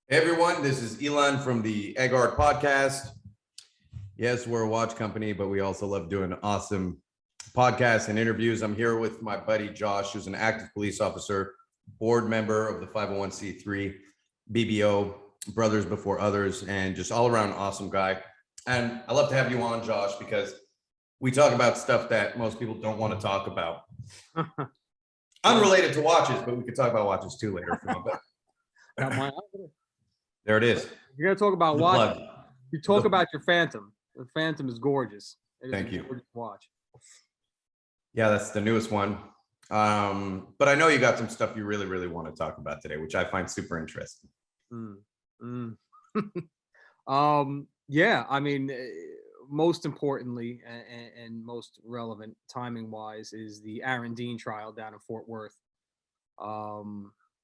Hey everyone, this is Elon from the Egard Podcast. Yes, we're a watch company, but we also love doing awesome podcasts and interviews. I'm here with my buddy Josh, who's an active police officer, board member of the 501c3 BBO, Brothers Before Others, and just all around awesome guy. And I love to have you on, Josh, because we talk about stuff that most people don't want to talk about. Unrelated to watches, but we could talk about watches too later if you want. Got my There it is. You're gonna talk about The watch. plug. You talk about your Phantom. The Phantom is gorgeous. It is Thank a you. gorgeous watch. Yeah, that's the newest one. But I know you got some stuff you really, really want to talk about today, which I find super interesting. Yeah, I mean, most importantly and most relevant timing wise is the Aaron Dean trial down in Fort Worth.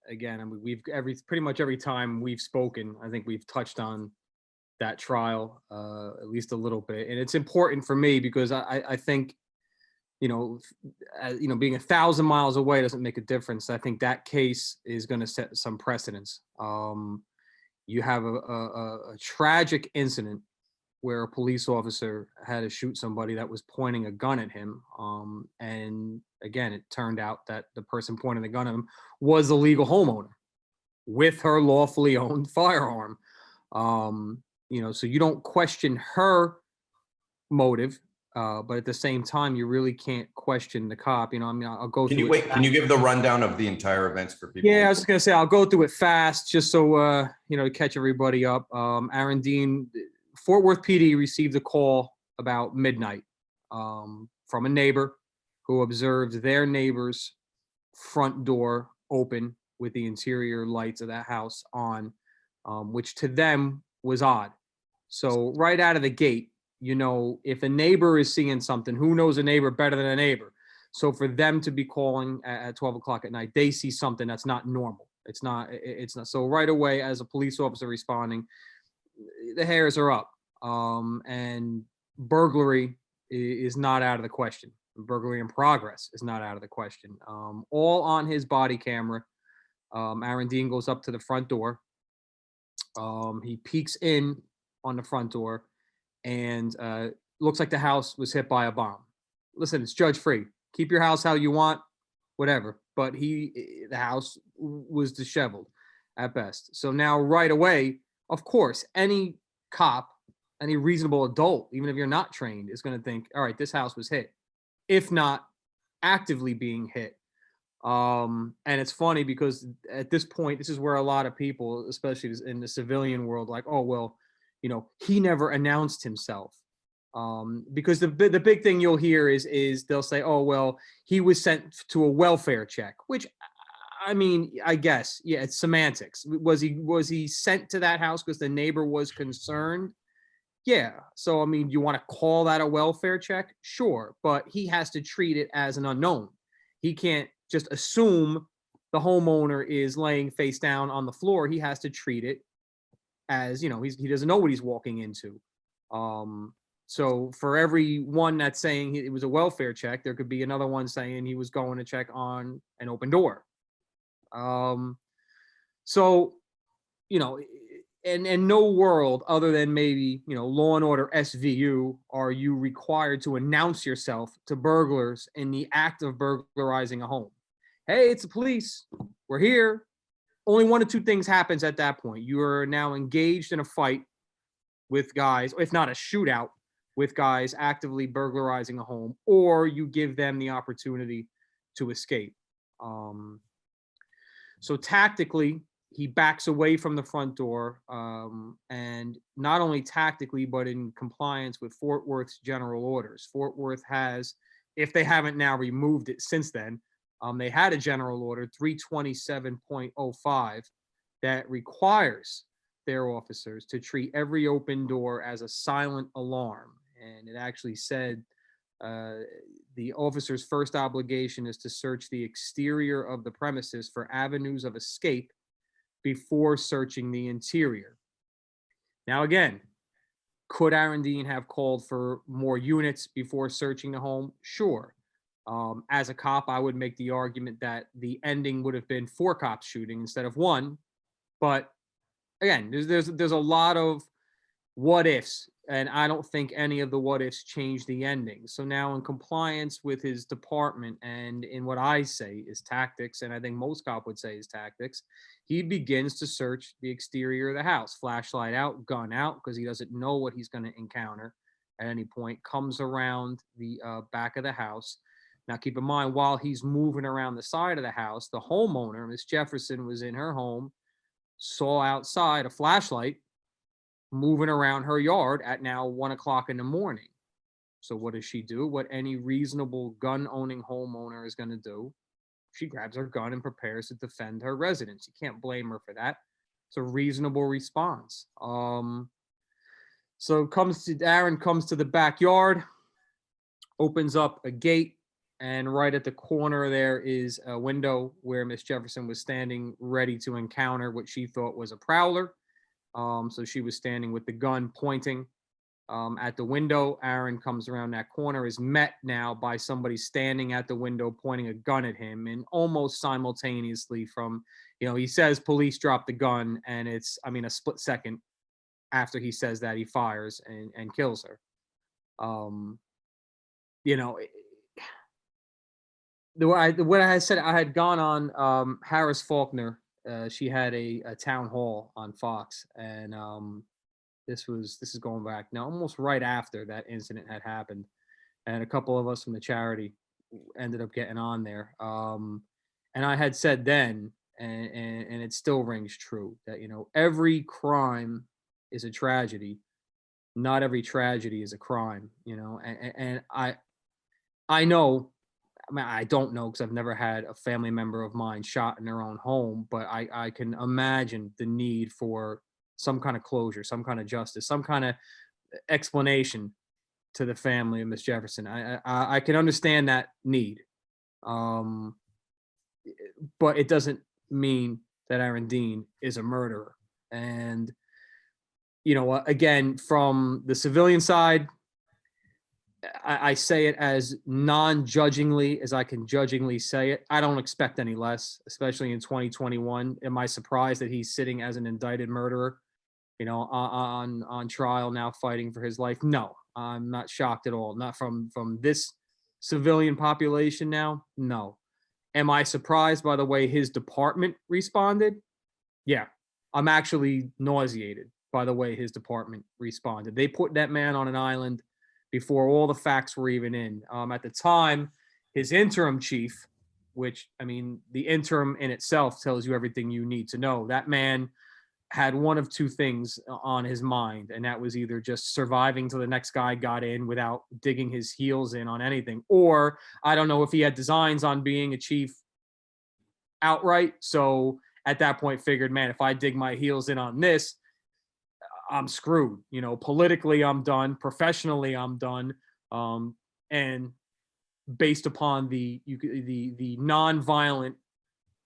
Again, I mean, we've pretty much every time we've spoken, I think we've touched on that trial at least a little bit, and it's important for me because I think, being 1,000 miles away doesn't make a difference. I think that case is going to set some precedents. You have a tragic incident where a police officer had to shoot somebody that was pointing a gun at him. And again, it turned out that the person pointing the gun at him was a legal homeowner with her lawfully owned firearm. So you don't question her motive, but at the same time, you really can't question the cop. I'll go Can through you it. wait? Can you give the rundown of the entire events for people? Yeah, I was just gonna say I'll go through it fast, just so to catch everybody up. Aaron Dean, Fort Worth PD received a call about midnight from a neighbor who observed their neighbor's front door open with the interior lights of that house on, which to them was odd. So right out of the gate, if a neighbor is seeing something, who knows a neighbor better than a neighbor? So for them to be calling at 12 o'clock at night, they see something that's not normal. It's not. So right away, as a police officer responding, the hairs are up. And burglary is not out of the question. Burglary in progress is not out of the question. All on his body camera. Aaron Dean goes up to the front door. He peeks in on the front door and looks like the house was hit by a bomb. Listen, it's judge free. Keep your house how you want, whatever. But the house was disheveled at best. So now right away, of course, any cop, any reasonable adult, even if you're not trained, is going to think, all right, this house was hit, if not actively being hit. And it's funny because at this point, this is where a lot of people, especially in the civilian world, like, oh, well, he never announced himself. Because the big thing you'll hear is they'll say, oh, well, he was sent to a welfare check, which, I mean, I guess, yeah, it's semantics. Was he sent to that house because the neighbor was concerned? Yeah. So, I mean, you want to call that a welfare check? Sure. But he has to treat it as an unknown. He can't just assume the homeowner is laying face down on the floor. He has to treat it as, he doesn't know what he's walking into. So for every one that's saying it was a welfare check, there could be another one saying he was going to check on an open door. So, in no world other than maybe, Law and Order SVU, are you required to announce yourself to burglars in the act of burglarizing a home. Hey, it's the police. We're here. Only one of two things happens at that point. You are now engaged in a fight with guys, if not a shootout, with guys actively burglarizing a home, or you give them the opportunity to escape. So tactically, he backs away from the front door, and not only tactically, but in compliance with Fort Worth's general orders. Fort Worth has, if they haven't now removed it since then, they had a general order 327.05 that requires their officers to treat every open door as a silent alarm. And it actually said the officer's first obligation is to search the exterior of the premises for avenues of escape before searching the interior. Now, again, could Aaron Dean have called for more units before searching the home? Sure. As a cop, I would make the argument that the ending would have been 4 cops shooting instead of 1, but again, there's a lot of what ifs, and I don't think any of the what ifs change the ending. So now, in compliance with his department and in what I say is tactics, and I think most cop would say is tactics, he begins to search the exterior of the house, flashlight out, gun out, because he doesn't know what he's going to encounter at any point. Comes around the back of the house. Now, keep in mind, while he's moving around the side of the house, the homeowner, Miss Jefferson, was in her home, saw outside a flashlight moving around her yard at now 1 o'clock in the morning. So what does she do? What any reasonable gun-owning homeowner is going to do? She grabs her gun and prepares to defend her residence. You can't blame her for that. It's a reasonable response. So Aaron comes to the backyard, opens up a gate, and right at the corner there is a window where Miss Jefferson was standing ready to encounter what she thought was a prowler. So she was standing with the gun pointing at the window. Aaron comes around that corner, is met now by somebody standing at the window pointing a gun at him, and almost simultaneously from, he says police dropped the gun, and it's, a split second after he says that, he fires and kills her. What I said, I had gone on Harris Faulkner. She had a town hall on Fox, and this is going back now almost right after that incident had happened, and a couple of us from the charity ended up getting on there. And I had said then, and it still rings true, that every crime is a tragedy. Not every tragedy is a crime. And I know. I don't know, because I've never had a family member of mine shot in their own home, but I can imagine the need for some kind of closure, some kind of justice, some kind of explanation to the family of Miss Jefferson. I can understand that need, but it doesn't mean that Aaron Dean is a murderer. And again, from the civilian side, I say it as non-judgingly as I can judgingly say it. I don't expect any less, especially in 2021. Am I surprised that he's sitting as an indicted murderer, on trial now, fighting for his life? No, I'm not shocked at all. Not from this civilian population now. No. Am I surprised by the way his department responded? Yeah, I'm actually nauseated by the way his department responded. They put that man on an island before all the facts were even in. At the time, his interim chief, which, the interim in itself tells you everything you need to know. That man had one of two things on his mind, and that was either just surviving till the next guy got in without digging his heels in on anything, or I don't know if he had designs on being a chief outright. So at that point figured, man, if I dig my heels in on this, I'm screwed. Politically, I'm done. Professionally, I'm done. And based upon the non-violent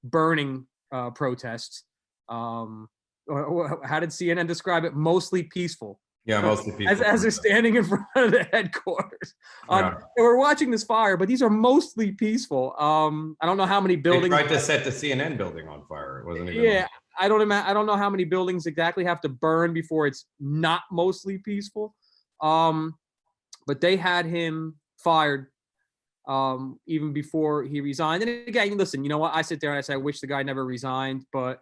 burning protests, how did CNN describe it? Mostly peaceful. Yeah, mostly peaceful. As they're standing in front of the headquarters. We're watching this fire, but these are mostly peaceful. I don't know how many buildings. They tried to set the CNN building on fire. It wasn't even. Yeah. I don't know how many buildings exactly have to burn before it's not mostly peaceful. But they had him fired even before he resigned. And again, listen, you know what? I sit there and I say, I wish the guy never resigned, but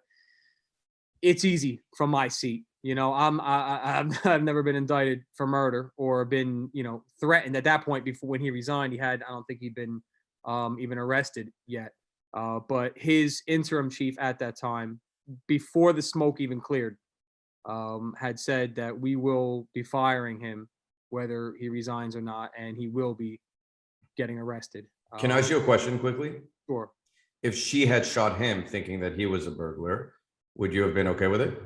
it's easy from my seat. I've never been indicted for murder or been, threatened at that point. Before, when he resigned, I don't think he'd been even arrested yet. But his interim chief at that time, before the smoke even cleared, had said that we will be firing him whether he resigns or not, and he will be getting arrested. Can I ask you a question quickly? Sure. If she had shot him thinking that he was a burglar, would you have been okay with it?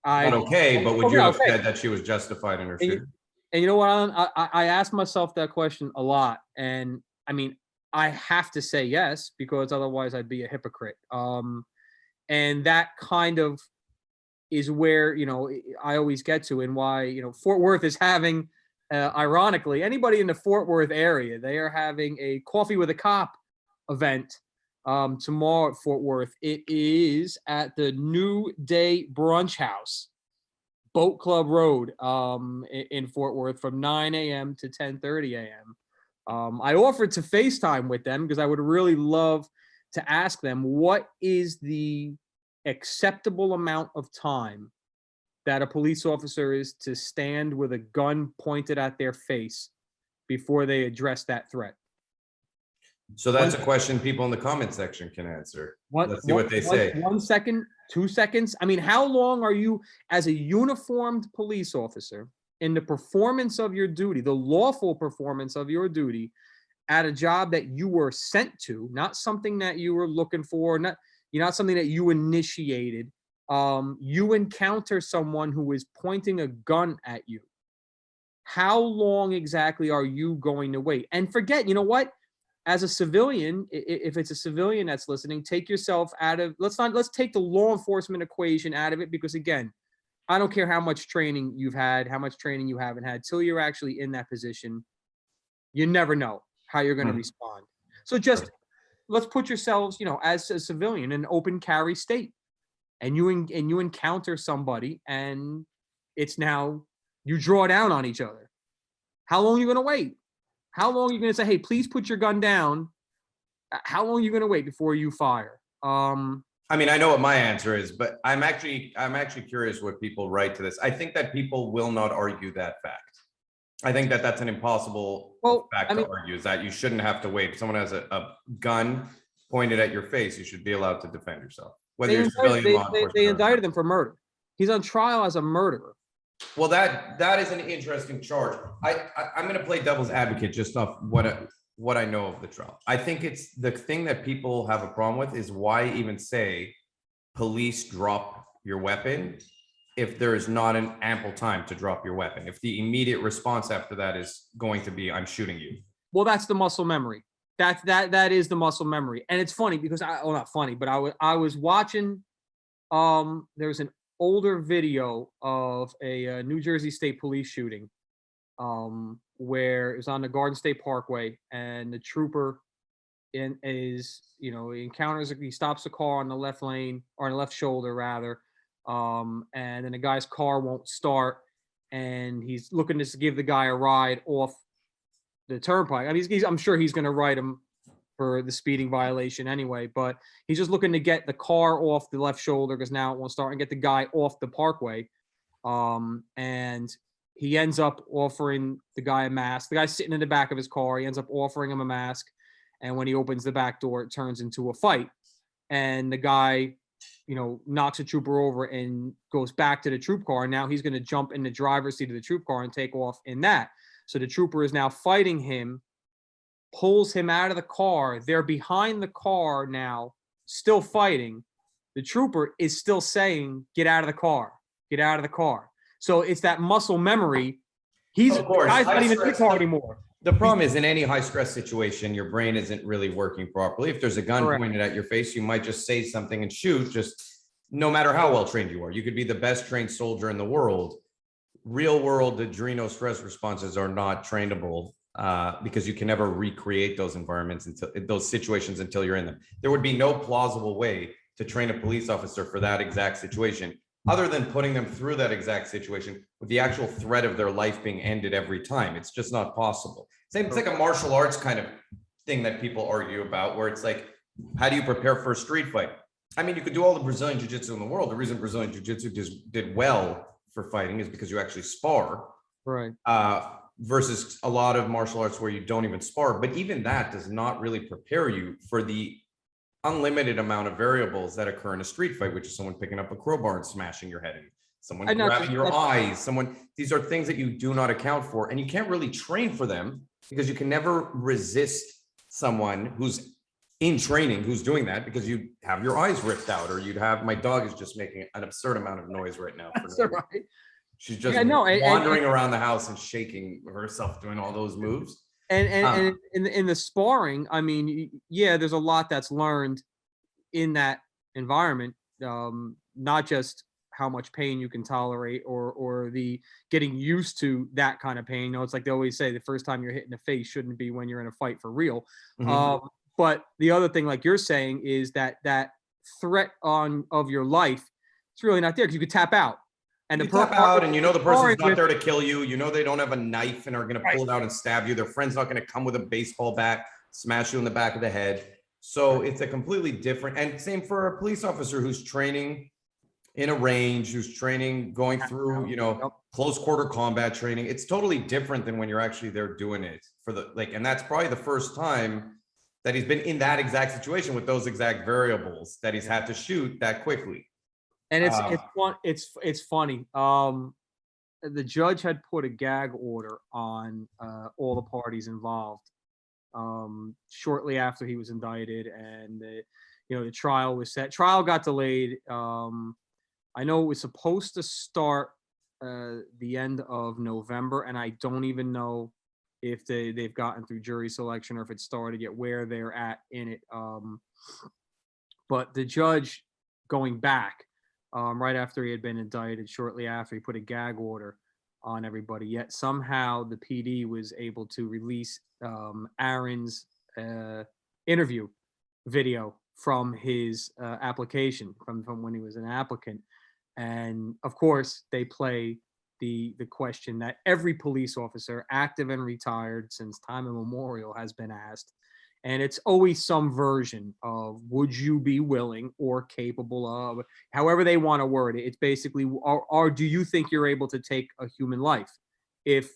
Not okay, but would you have said that she was justified in her shooting? And you know what, Alan? I asked myself that question a lot, and I have to say yes, because otherwise I'd be a hypocrite. And that kind of is where, I always get to, and why, Fort Worth is having, ironically, anybody in the Fort Worth area, they are having a Coffee with a Cop event tomorrow at Fort Worth. It is at the New Day Brunch House. Boat Club Road in Fort Worth from 9 a.m. to 10:30 a.m. I offered to FaceTime with them because I would really love to ask them what is the acceptable amount of time that a police officer is to stand with a gun pointed at their face before they address that threat. So that's a question people in the comment section can answer. Let's see what they say. 1 second, 2 seconds. I mean, how long are you as a uniformed police officer in the performance of your duty, the lawful performance of your duty at a job that you were sent to, not something that you were looking for, not something that you initiated. You encounter someone who is pointing a gun at you. How long exactly are you going to wait? And forget, you know what? As a civilian, if it's a civilian that's listening, take yourself out of, let's take the law enforcement equation out of it, because again, I don't care how much training you've had, how much training you haven't had, till you're actually in that position, you never know how you're going to respond. So just let's put yourselves, as a civilian in an open carry state, and you encounter somebody, and it's now you draw down on each other. How long are you going to wait? How long are you going to say, hey, please put your gun down? How long are you going to wait before you fire? I mean, I know what my answer is, but I'm actually curious what people write to this. I think that people will not argue that fact. I think that that's an impossible fact to argue, is that you shouldn't have to wait. If someone has a gun pointed at your face, you should be allowed to defend yourself. Whether you're civilian, law enforcement. They indicted him for murder. He's on trial as a murderer. Well, that is an interesting charge. I'm going to play devil's advocate just off what I know of the trial. I think it's the thing that people have a problem with is why even say police drop your weapon if there is not an ample time to drop your weapon. If the immediate response after that is going to be, I'm shooting you. Well, that's the muscle memory. That is the muscle memory. And it's funny because not funny, but I was watching, there's an older video of a New Jersey State Police shooting, where it was on the Garden State Parkway, and the trooper he stops the car on the left lane, or on the left shoulder rather, and then the guy's car won't start, and he's looking to give the guy a ride off the turnpike. I mean, I'm sure he's going to write him for the speeding violation anyway, but he's just looking to get the car off the left shoulder because now it won't start, and get the guy off the parkway. And he ends up offering the guy a mask. The guy's sitting in the back of his car. He ends up offering him a mask. And when he opens the back door, it turns into a fight. And the guy, knocks a trooper over and goes back to the troop car. And now he's going to jump in the driver's seat of the troop car and take off in that. So the trooper is now fighting him, pulls him out of the car. They're behind the car now, still fighting. The trooper is still saying, get out of the car, get out of the car. So it's that muscle memory. Of course, guy's not even in the car anymore. The problem is, in any high stress situation, your brain isn't really working properly. If there's a gun pointed at your face, you might just say something and shoot, just no matter how well trained you are. You could be the best trained soldier in the world. Real world adrenal stress responses are not trainable, because you can never recreate those environments those situations until you're in them. There would be no plausible way to train a police officer for that exact situation, other than putting them through that exact situation with the actual threat of their life being ended every time. It's just not possible. It's like a martial arts kind of thing that people argue about, where it's like, how do you prepare for a street fight? I mean, you could do all the Brazilian jiu-jitsu in the world. The reason Brazilian jiu-jitsu did well for fighting is because you actually spar. Right. Versus a lot of martial arts where you don't even spar. But even that does not really prepare you for the unlimited amount of variables that occur in a street fight, which is someone picking up a crowbar and smashing your head in, someone grabbing your eyes, these are things that you do not account for, and you can't really train for them because you can never resist someone who's in training who's doing that, because you have your eyes ripped out, or my dog is just making an absurd amount of noise right now. That's right. She's just wandering around the house and shaking herself, doing all those moves. And in the sparring, I mean, there's a lot that's learned in that environment, not just how much pain you can tolerate or the getting used to that kind of pain. It's like they always say, the first time you're hit in the face shouldn't be when you're in a fight for real. Mm-hmm. But the other thing, like you're saying, is that threat of your life, it's really not there, because you could tap out. And you the tap out and you know the person's not with, there to kill you. You know they don't have a knife and are going to pull it out and stab you. Their friend's not going to come with a baseball bat, smash you in the back of the head. So it's a completely different, and same for a police officer who's training in a range, who's training, going through, close quarter combat training. It's totally different than when you're actually there doing it for the, like, and that's probably the first time that he's been in that exact situation with those exact variables that he's had to shoot that quickly. And it's funny. The judge had put a gag order on all the parties involved shortly after he was indicted, and the trial was set. Trial got delayed. I know it was supposed to start the end of November, and I don't even know if they've gotten through jury selection or if it started yet, where they're at in it. But the judge, going back right after he had been indicted, shortly after, he put a gag order on everybody. Yet somehow the PD was able to release Aaron's interview video from his application, from when he was an applicant. And of course, they play the question that every police officer, active and retired since time immemorial, has been asked. And it's always some version of, would you be willing or capable of, however they want to word it. It's basically, or do you think you're able to take a human life if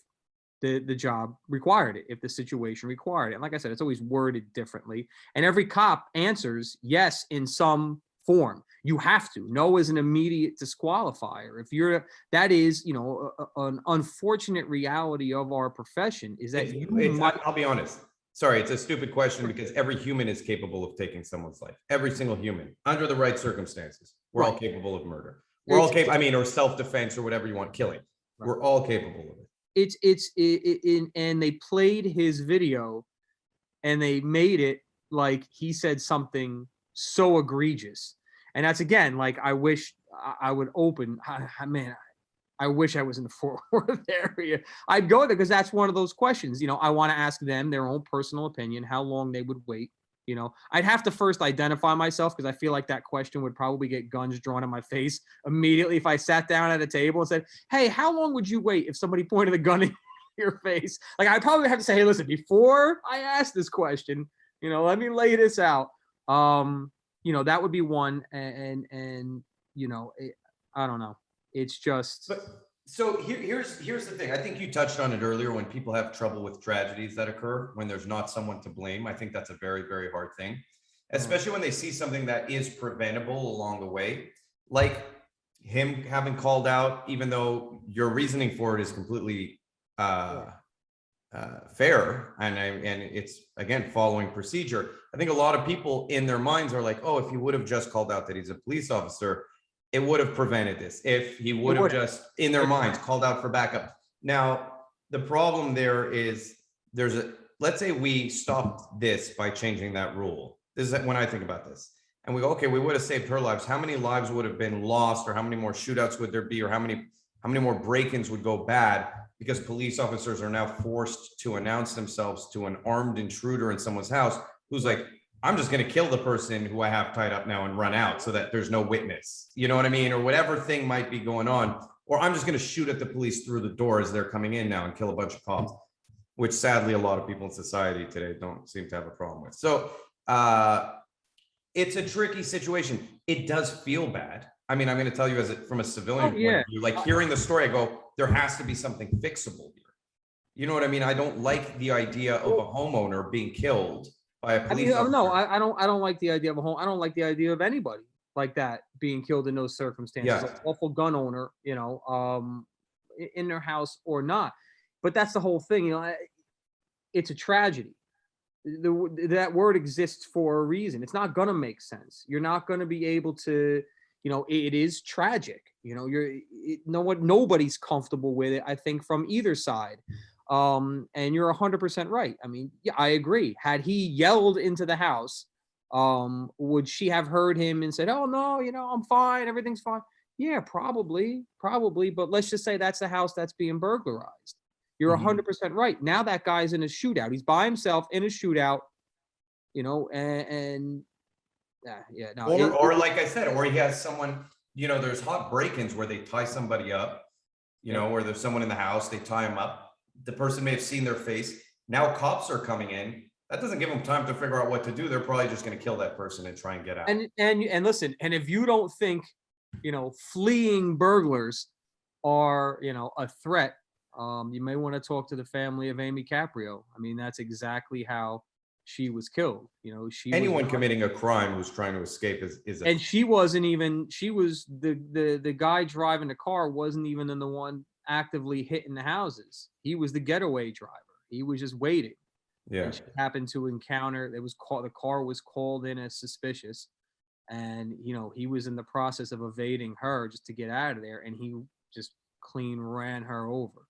the job required it, if the situation required it? And like I said, it's always worded differently. And every cop answers yes in some form. You have to. No is an immediate disqualifier. If you're, that is, an unfortunate reality of our profession is that I'll be honest. Sorry, it's a stupid question because every human is capable of taking someone's life. Every single human, under the right circumstances. We're all capable of murder. We're all capable, or self-defense or whatever you want, killing. Right. We're all capable of it. And they played his video and they made it like he said something so egregious. And that's, again, like, I wish I would open, man, I wish I was in the Fort Worth area. I'd go there because that's one of those questions. I want to ask them their own personal opinion, how long they would wait. I'd have to first identify myself because I feel like that question would probably get guns drawn in my face immediately if I sat down at a table and said, hey, how long would you wait if somebody pointed a gun in your face? Like, I probably have to say, hey, listen, before I ask this question, let me lay this out. That would be one. And I don't know. It's just. But so here's the thing. I think you touched on it earlier. When people have trouble with tragedies that occur, when there's not someone to blame, I think that's a very, very hard thing, especially when they see something that is preventable along the way, like him having called out, even though your reasoning for it is completely fair, and it's, again, following procedure. I think a lot of people in their minds are like, oh, if he would have just called out that he's a police officer, it would have prevented this. If he would have just, in their minds, called out for backup. Now, the problem there is let's say we stopped this by changing that rule. This is when I think about this. And we go, okay, we would have saved her lives. How many lives would have been lost, or how many more shootouts would there be, or how many more break-ins would go bad because police officers are now forced to announce themselves to an armed intruder in someone's house who's like, I'm just going to kill the person who I have tied up now and run out so that there's no witness. You know what I mean? Or whatever thing might be going on. Or I'm just going to shoot at the police through the door as they're coming in now and kill a bunch of cops, which sadly a lot of people in society today don't seem to have a problem with. So it's a tricky situation. It does feel bad. I mean, I'm going to tell you from a civilian point of view, like hearing the story, I go, there has to be something fixable here. You know what I mean? I don't like the idea of a homeowner being killed by a police officer. No, I don't like the idea of a home. I don't like the idea of anybody like that being killed in those circumstances. Yeah. An awful gun owner, in their house or not. But that's the whole thing. It's a tragedy. That word exists for a reason. It's not gonna make sense. You're not gonna be able to. It is tragic. Nobody's comfortable with it, I think, from either side. And you're 100% right. I mean, yeah, I agree. Had he yelled into the house, would she have heard him and said, oh, no, I'm fine. Everything's fine. Yeah, probably. But let's just say that's the house that's being burglarized. You're 100% right. Now that guy's in a shootout. He's by himself in a shootout, or like I said, or he has someone there's hot break-ins where they tie somebody up, where there's someone in the house, they tie them up. The person may have seen their face. Now cops are coming in. That doesn't give them time to figure out what to do. They're probably just going to kill that person and try and get out. And listen, and if you don't think, fleeing burglars are, a threat, you may want to talk to the family of Amy Caprio. I mean, that's exactly how she was killed. Anyone committing a crime who's trying to escape is and she wasn't even, she was the guy driving the car wasn't even in the one actively hitting the houses. He was the getaway driver. He was just waiting. Yeah. And she happened to encounter, the car was called in as suspicious. And, he was in the process of evading her just to get out of there. And he just clean ran her over.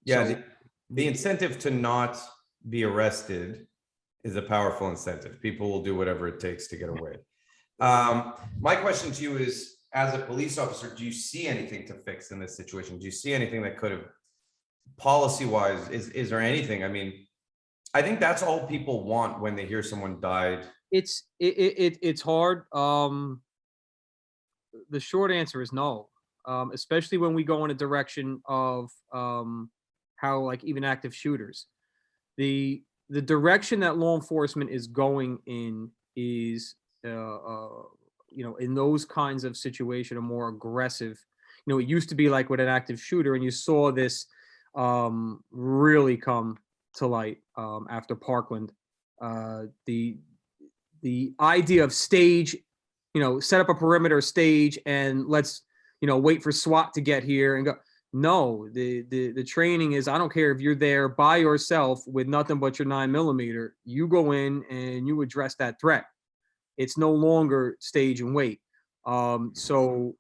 Yeah. So, the incentive to not be arrested is a powerful incentive. People will do whatever it takes to get away. My question to you is, as a police officer, do you see anything to fix in this situation? Do you see anything that could have, policy-wise, is there anything? I mean, I think that's all people want when they hear someone died. It's hard. The short answer is no. Especially when we go in a direction of how, like, even active shooters, the direction that law enforcement is going in is in those kinds of situation, a more aggressive. It used to be like with an active shooter, and you saw this really come to light after Parkland. The idea of stage, set up a perimeter stage and let's wait for SWAT to get here and go. No, the training is, I don't care if you're there by yourself with nothing but your 9mm, you go in and you address that threat. It's no longer stage and wait. So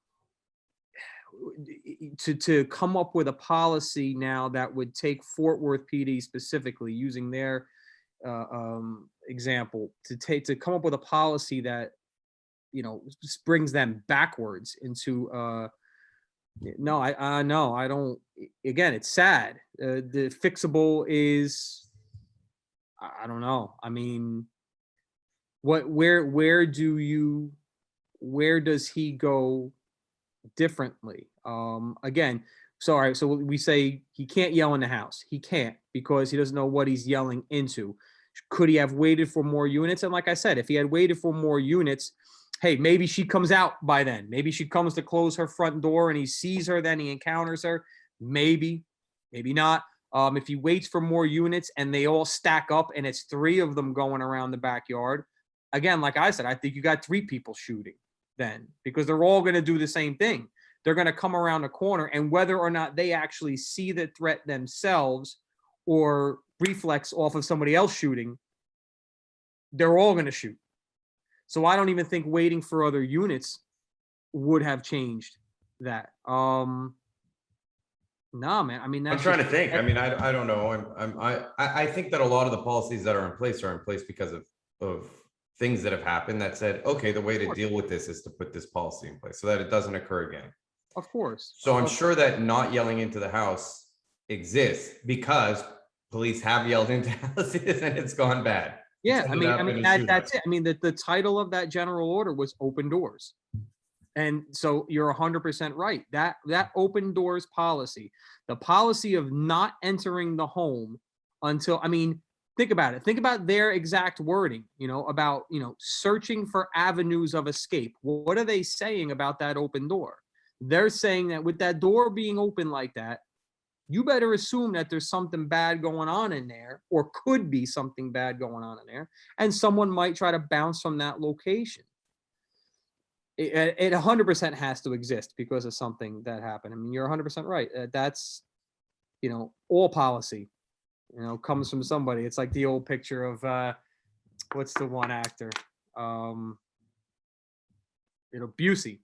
to come up with a policy now that would take Fort Worth PD specifically, using their example, to come up with a policy that just brings them backwards into no, I don't. Again, it's sad. The fixable is, I don't know. I mean, where does he go differently? Again, sorry. So we say he can't yell in the house. He can't, because he doesn't know what he's yelling into. Could he have waited for more units? And like I said, if he had waited for more units, hey, maybe she comes out by then. Maybe she comes to close her front door and he sees her, then he encounters her. Maybe not. If he waits for more units and they all stack up and it's 3 of them going around the backyard, again, like I said, I think you got 3 people shooting then, because they're all going to do the same thing. They're going to come around the corner, and whether or not they actually see the threat themselves or reflex off of somebody else shooting, they're all going to shoot. So I don't even think waiting for other units would have changed that. No, man. I mean, I'm trying to think. I mean, I don't know. I think that a lot of the policies that are in place because of things that have happened that said, okay, the way to deal with this is to put this policy in place so that it doesn't occur again. Of course. So I'm sure that not yelling into the house exists because police have yelled into houses and it's gone bad. Yeah, I mean that's it. I mean, the title of that general order was open doors. And so you're 100% right. That open doors policy, the policy of not entering the home until, I mean, think about it. Think about their exact wording, about, searching for avenues of escape. What are they saying about that open door? They're saying that with that door being open like that, you better assume that there's something bad going on in there, or could be something bad going on in there, and someone might try to bounce from that location. It 100% has to exist because of something that happened. I mean, you're 100% right. That's, all policy, comes from somebody. It's like the old picture of, what's the one actor? Busey,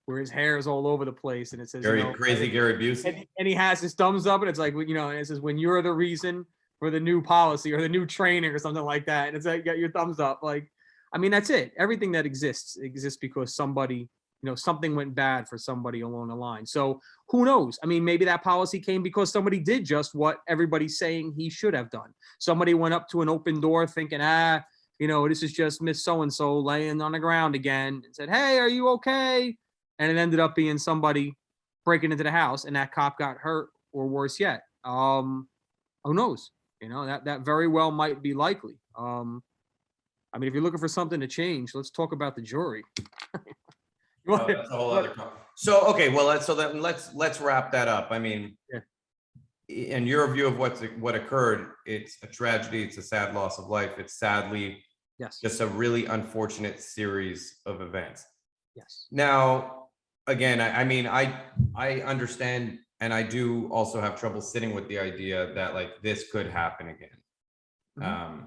where his hair is all over the place, and it says crazy Gary Busey, and he has his thumbs up, and it's like, and it says, when you're the reason for the new policy or the new training or something like that, and it's like, got your thumbs up. Like, I mean, that's it. Everything that exists because somebody, something went bad for somebody along the line. So who knows? I mean, maybe that policy came because somebody did just what everybody's saying he should have done. Somebody went up to an open door thinking, this is just Miss So-and-so laying on the ground again, and said, hey, are you okay? and it ended up being somebody breaking into the house, and that cop got hurt, or worse yet. Who knows? You know, that very well might be likely. I mean, if you're looking for something to change, let's talk about the jury. Oh, that's a whole other topic. So, okay, well, let's wrap that up. I mean, in your view of what occurred, it's a tragedy. It's a sad loss of life. It's sadly just a really unfortunate series of events. Yes. Now, again, I mean, I understand, and I do also have trouble sitting with the idea that like this could happen again. Mm-hmm.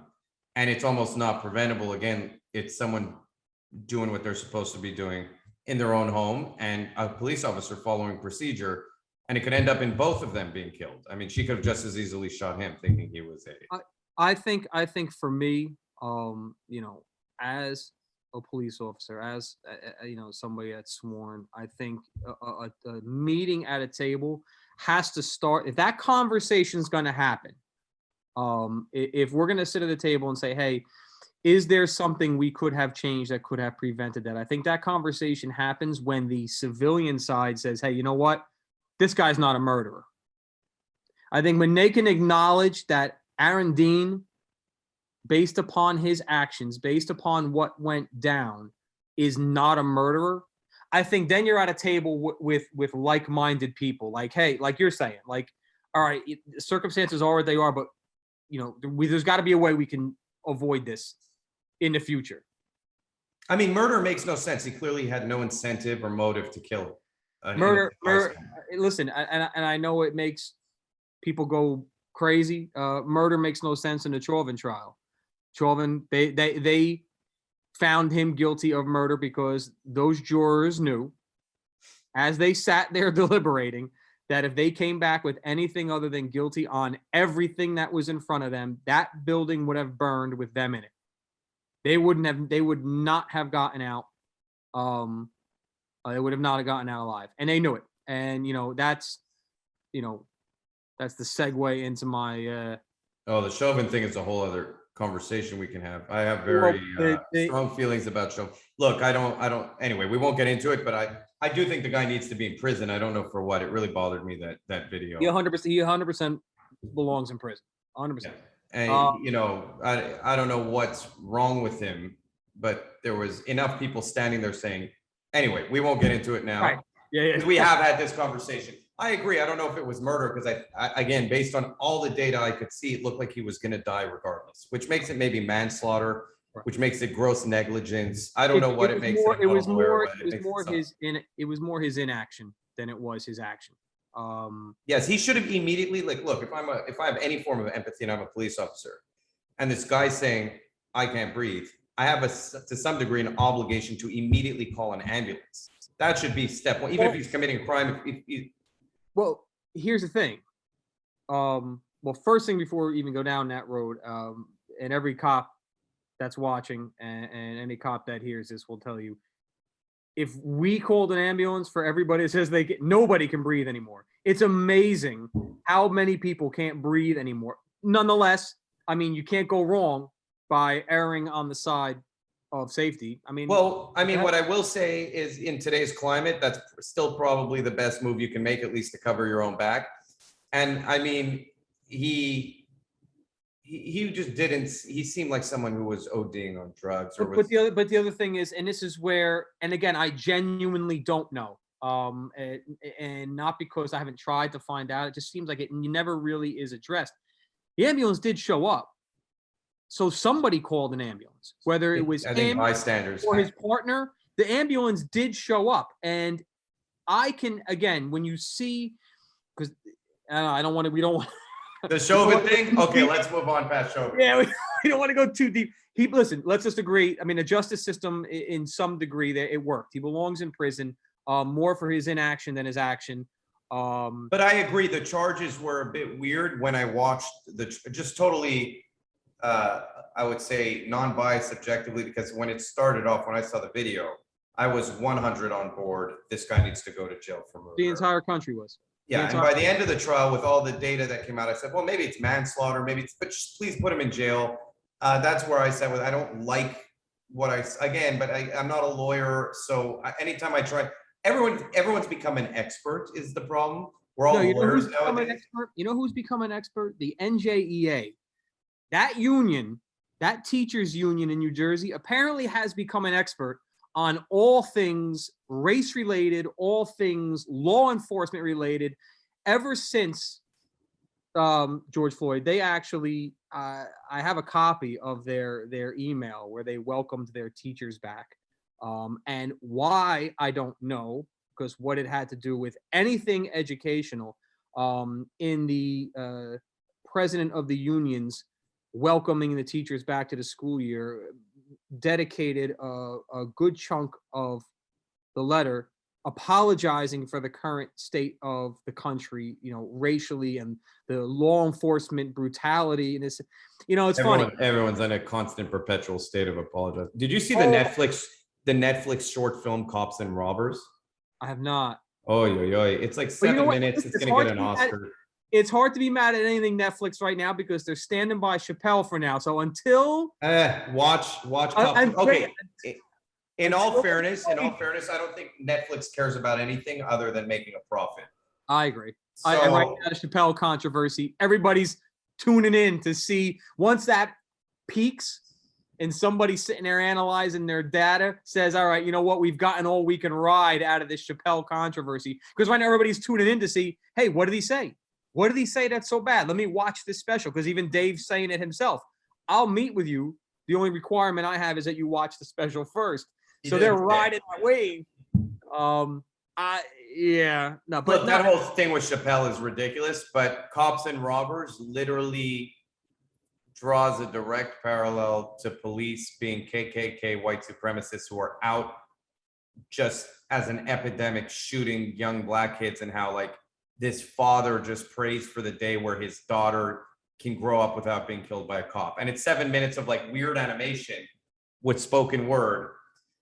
And it's almost not preventable. Again, it's someone doing what they're supposed to be doing in their own home, and a police officer following procedure, and it could end up in both of them being killed. I mean, she could have just as easily shot him thinking he was I think for me, you know, as a police officer, as you know, somebody that's sworn, I think a meeting at a table has to start. If that conversation is going to happen, if we're going to sit at the table and say, hey, is there something we could have changed that could have prevented that? I think that conversation happens when the civilian side says, hey, you know what? This guy's not a murderer. I think when they can acknowledge that Aaron Dean, based upon his actions, based upon what went down, is not a murderer, I think then you're at a table with like-minded people. Like, hey, like you're saying, like, all right, circumstances are what they are, but you know, there's got to be a way we can avoid this in the future. I mean, murder makes no sense. He clearly had no incentive or motive to kill. Murder. Listen, and I know it makes people go crazy. Murder makes no sense in the Chauvin trial. Chauvin, they found him guilty of murder because those jurors knew, as they sat there deliberating, that if they came back with anything other than guilty on everything that was in front of them, that building would have burned with them in it. They would not have gotten out. They would have not gotten out alive, and they knew it. And that's the segue into my. The Chauvin thing is a whole other conversation we can have. I have very strong feelings about Chauvin. Look, I don't. Anyway, we won't get into it, but I do think the guy needs to be in prison. I don't know for what. It really bothered me that video. He 100% belongs in prison. 100%. Yeah. And I don't know what's wrong with him, but there was enough people standing there saying. Anyway, we won't get into it now. Right. Yeah. We have had this conversation. I agree. I don't know if it was murder because I again, based on all the data I could see, it looked like he was going to die regardless, which makes it maybe manslaughter, which makes it gross negligence. I don't know what it makes. It was more his inaction than it was his action. Yes, he should have immediately look, if I have any form of empathy and I'm a police officer, and this guy's saying I can't breathe, I have to some degree an obligation to immediately call an ambulance. That should be step one, even if he's committing a crime. Well, here's the thing. First thing before we even go down that road, and every cop that's watching and any cop that hears this will tell you, if we called an ambulance for everybody that says nobody can breathe anymore. It's amazing how many people can't breathe anymore. Nonetheless, I mean, you can't go wrong by erring on the side of safety. What I will say is in today's climate, that's still probably the best move you can make, at least to cover your own back. And I mean, he just didn't. He seemed like someone who was ODing on drugs. But the other thing is, and this is where, and again, I genuinely don't know. And not because I haven't tried to find out. It just seems like it never really is addressed. The ambulance did show up. So somebody called an ambulance, whether it was him bystanders or his partner. The ambulance did show up, and I can again when you see, because I don't want to. We don't want the Chauvin thing. Okay, let's move on past Chauvin. Yeah, we don't want to go too deep. Listen, let's just agree. I mean, the justice system, in some degree, that it worked. He belongs in prison, more for his inaction than his action. But I agree. The charges were a bit weird when I watched just totally. I would say non-biased subjectively, because when it started off, when I saw the video, I was 100 on board. This guy needs to go to jail for murder. The entire country was. Yeah, and by the end of the trial, with all the data that came out, I said, well, maybe it's manslaughter, but just please put him in jail. That's where I said, I don't like but I'm not a lawyer. So anytime I try, everyone's become an expert is the problem. We're all No, you know who's lawyers become an nowadays. expert? You know who's become an expert? The NJEA. That union, that teachers union in New Jersey, apparently has become an expert on all things race related, all things law enforcement related. Ever since George Floyd, they actually, I have a copy of their email where they welcomed their teachers back. And why, I don't know, because what it had to do with anything educational, in the president of the unions welcoming the teachers back to the school year, dedicated a good chunk of the letter apologizing for the current state of the country, racially, and the law enforcement brutality. And this, it's funny. Everyone's in a constant perpetual state of apologizing. Did you see the Netflix short film Cops and Robbers? I have not. Oh, it's like 7 minutes. It's going to get an Oscar. It's hard to be mad at anything Netflix right now because they're standing by Chappelle for now. So until watch Cops. Okay. In all fairness, I don't think Netflix cares about anything other than making a profit. I agree. And right now, the Chappelle controversy, everybody's tuning in to see once that peaks and somebody sitting there analyzing their data says, all right, you know what? We've gotten all we can ride out of this Chappelle controversy. Because right now everybody's tuning in to see, hey, what did he say? What did he say that's so bad? Let me watch this special. Because even Dave's saying it himself. I'll meet with you. The only requirement I have is that you watch the special first. So they're riding that wave. But that whole thing with Chappelle is ridiculous. But Cops and Robbers literally draws a direct parallel to police being KKK white supremacists who are out just as an epidemic shooting young black kids, and how like this father just prays for the day where his daughter can grow up without being killed by a cop. And it's 7 minutes of like weird animation with spoken word.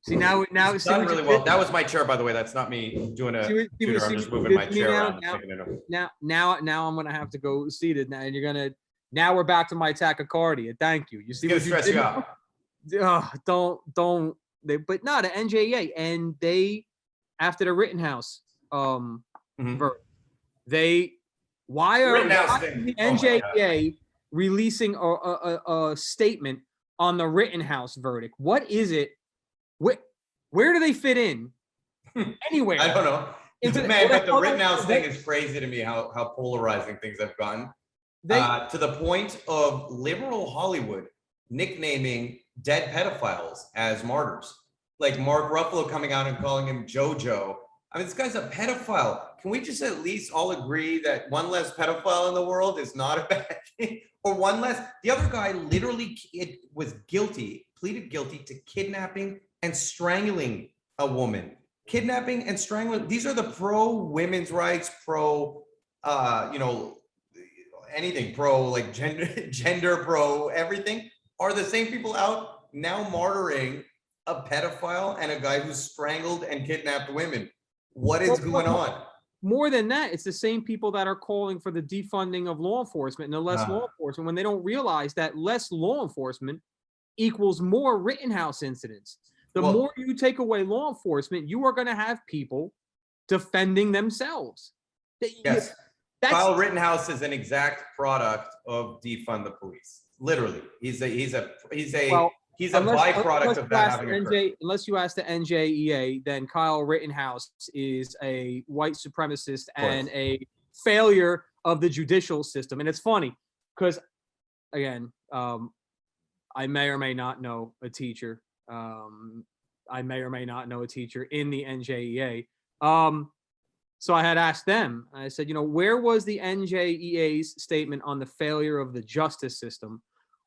See, now it's done really well. That was my chair, by the way. That's not me doing a tutor. I'm just moving my chair around. Now I'm gonna have to go seated now, and now we're back to my tachycardia. Thank you. You see what stress you out. Don't they? But no, the NJEA, and they, after the Rittenhouse verdict, why are the NJEA releasing a statement on the Rittenhouse verdict? What is it? Where do they fit in? Anywhere. I don't know. But the Rittenhouse thing is crazy to me, how polarizing things have gotten. To the point of liberal Hollywood nicknaming dead pedophiles as martyrs. Like Mark Ruffalo coming out and calling him JoJo. I mean, this guy's a pedophile. Can we just at least all agree that one less pedophile in the world is not a bad thing? Or one less? The other guy literally pleaded guilty to kidnapping and strangling a woman. Kidnapping and strangling. These are the pro women's rights, pro, anything, pro like gender, pro everything, are the same people out now martyring a pedophile and a guy who strangled and kidnapped women. What is going on? More than that, it's the same people that are calling for the defunding of law enforcement and the less law enforcement, when they don't realize that less law enforcement equals more Rittenhouse incidents. The more you take away law enforcement, you are going to have people defending themselves. Yes. Kyle Rittenhouse is an exact product of defund the police. Literally, he's a byproduct of that having occurred. Unless you ask the NJEA, then Kyle Rittenhouse is a white supremacist and a failure of the judicial system. And it's funny because, again, I may or may not know a teacher. I may or may not know a teacher in the NJEA. So I had asked them, I said, where was the NJEA's statement on the failure of the justice system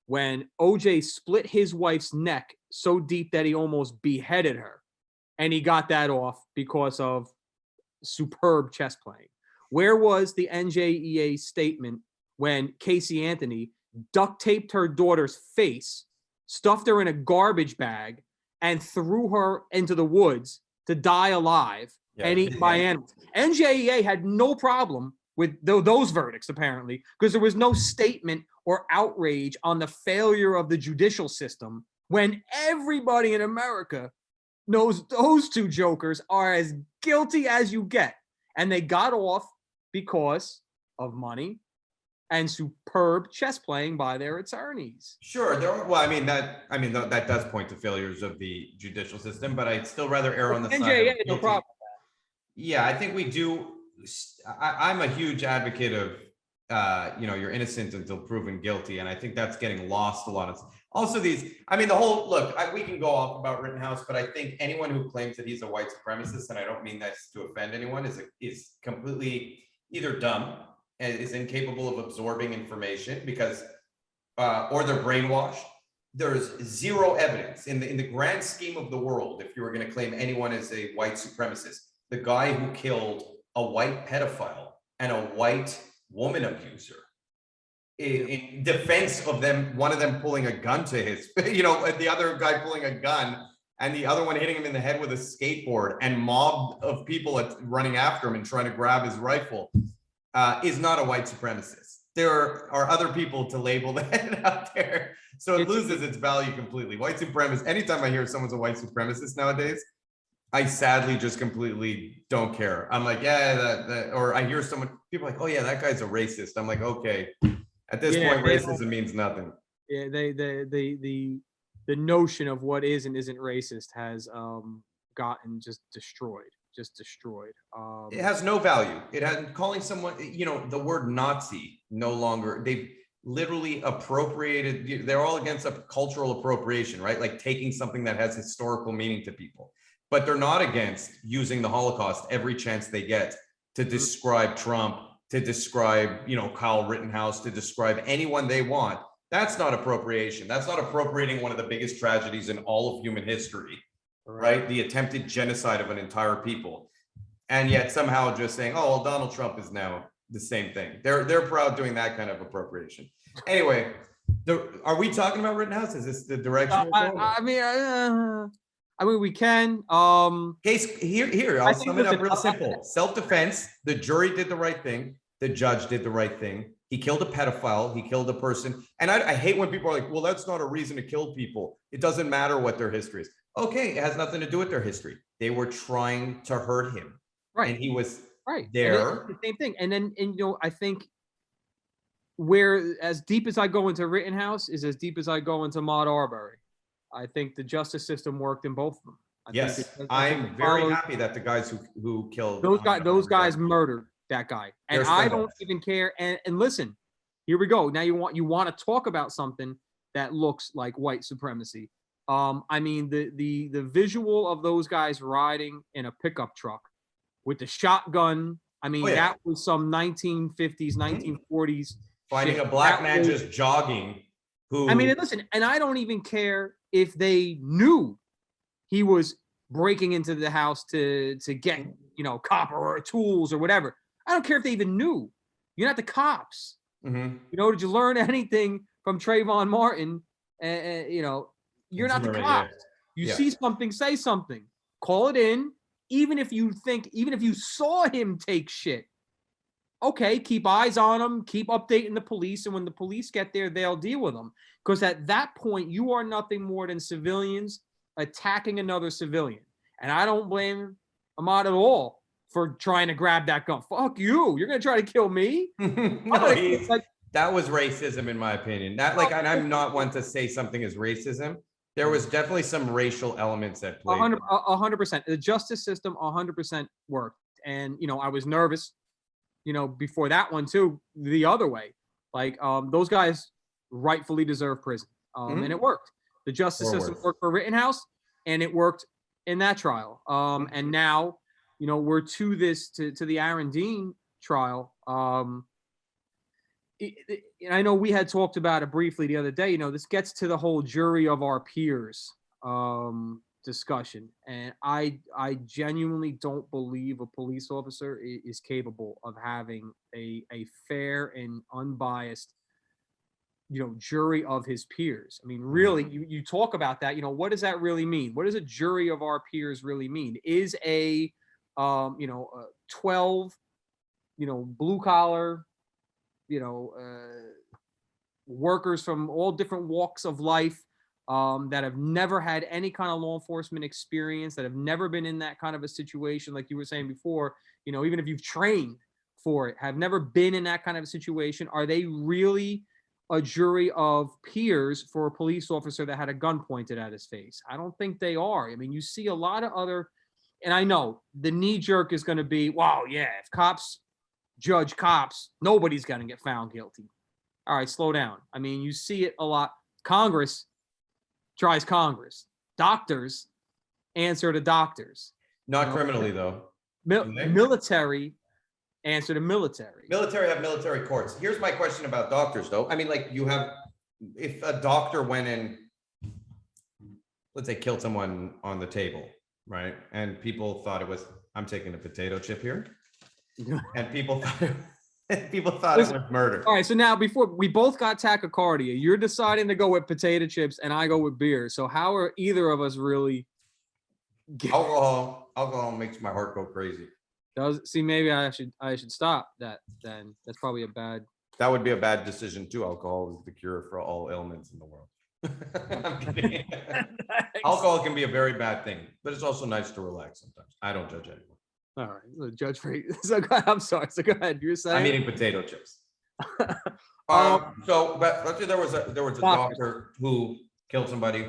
when OJ split his wife's neck so deep that he almost beheaded her? And he got that off because of superb chess playing. Where was the NJEA statement when Casey Anthony duct taped her daughter's face, stuffed her in a garbage bag, and threw her into the woods to die alive and eaten by animals? NJEA had no problem with those verdicts, apparently, because there was no statement or outrage on the failure of the judicial system when everybody in America those two jokers are as guilty as you get. And they got off because of money and superb chess playing by their attorneys. Sure. Well, that does point to failures of the judicial system, but I'd still rather err on the side NJA, of no guilty. problem. Yeah, I think we do. I'm a huge advocate of, you're innocent until proven guilty. And I think that's getting lost a lot. Also we can go off about Rittenhouse, but I think anyone who claims that he's a white supremacist, and I don't mean that to offend anyone, is completely either dumb and is incapable of absorbing information because, or they're brainwashed. There's zero evidence in the grand scheme of the world. If you were going to claim anyone as a white supremacist, the guy who killed a white pedophile and a white woman abuser, in defense of them, one of them pulling a gun to his, the other guy pulling a gun and the other one hitting him in the head with a skateboard and mob of people running after him and trying to grab his rifle, is not a white supremacist. There are other people to label that out there. So it loses its value completely. White supremacist, anytime I hear someone's a white supremacist nowadays, I sadly just completely don't care. I'm like, yeah, or I hear people like, oh yeah, that guy's a racist. I'm like, okay. At this point, racism means nothing. Yeah, the notion of what is and isn't racist has gotten just destroyed. It has no value. It has calling someone, the word Nazi no longer. They've literally appropriated. They're all against a cultural appropriation, right? Like taking something that has historical meaning to people, but they're not against using the Holocaust every chance they get to describe Trump, to describe, Kyle Rittenhouse, to describe anyone they want. That's not appropriation. That's not appropriating one of the biggest tragedies in all of human history, right? The attempted genocide of an entire people. And yet somehow just saying, oh, well, Donald Trump is now the same thing. They're proud doing that kind of appropriation. Anyway, are we talking about Rittenhouse? Is this the direction we're going? I mean, we can. Case here. I'll sum it up real simple. Self-defense. The jury did the right thing. The judge did the right thing. He killed a pedophile. He killed a person. And I hate when people are like, well, that's not a reason to kill people. It doesn't matter what their history is. Okay, it has nothing to do with their history. They were trying to hurt him. Right. And he was there. The same thing. And then, I think where as deep as I go into Rittenhouse is as deep as I go into Ahmaud Arbery. I think the justice system worked in both of them. I'm very happy that the guys who killed those guys murdered that guy, and I don't even care. And listen, here we go. Now you want to talk about something that looks like white supremacy. I mean the visual of those guys riding in a pickup truck with the shotgun. I mean that was some 1950s, 1940s. Finding shit. A black man just jogging. I mean, listen, and I don't even care if they knew he was breaking into the house to get, copper or tools or whatever. I don't care if they even knew. You're not the cops. Mm-hmm. Did you learn anything from Trayvon Martin? You're not the cops. You see something, say something. Call it in. Even if you saw him take shit. Okay, keep eyes on them, keep updating the police, and when the police get there, they'll deal with them. Because at that point, you are nothing more than civilians attacking another civilian. And I don't blame Ahmaud at all for trying to grab that gun. Fuck you. You're going to try to kill me? That was racism, in my opinion. And I'm not one to say something is racism. There was definitely some racial elements at play. 100%. The justice system 100% worked. And, I was nervous. Before that one too, the other way, those guys rightfully deserve prison. And it worked. The justice system worked for Rittenhouse and it worked in that trial. And now, we're to the Aaron Dean trial. And I know we had talked about it briefly the other day, this gets to the whole jury of our peers, discussion, and I genuinely don't believe a police officer is capable of having a fair and unbiased jury of his peers. I mean, really, you talk about that, what does that really mean? What does a jury of our peers really mean? Is a 12 blue collar workers from all different walks of life that have never had any kind of law enforcement experience, that have never been in that kind of a situation, like you were saying before, even if you've trained for it, have never been in that kind of a situation, are they really a jury of peers for a police officer that had a gun pointed at his face? I don't think they are. I mean, you see a lot of other, and I know the knee jerk is going to be, wow, yeah, if cops judge cops, nobody's going to get found guilty. All right, slow down. I mean, you see it a lot. Congress tries Congress. Doctors answer to doctors. Not criminally, though. Military answer to military. Military have military courts. Here's my question about doctors, though. I mean, like, if a doctor went in, let's say, killed someone on the table, right? And people thought it was, I'm taking a potato chip here. And people thought it was murder. All right, so now before we both got tachycardia, you're deciding to go with potato chips and I go with beer. So how are either of us really? Alcohol makes my heart go crazy. Maybe I should stop that then. That's probably a bad. That would be a bad decision too. Alcohol is the cure for all ailments in the world. I'm kidding. Alcohol can be a very bad thing, but it's also nice to relax sometimes. I don't judge anyone. All right, judge for you. So I'm sorry. So go ahead. You're saying I'm eating potato chips. But let's say there was a doctor who killed somebody.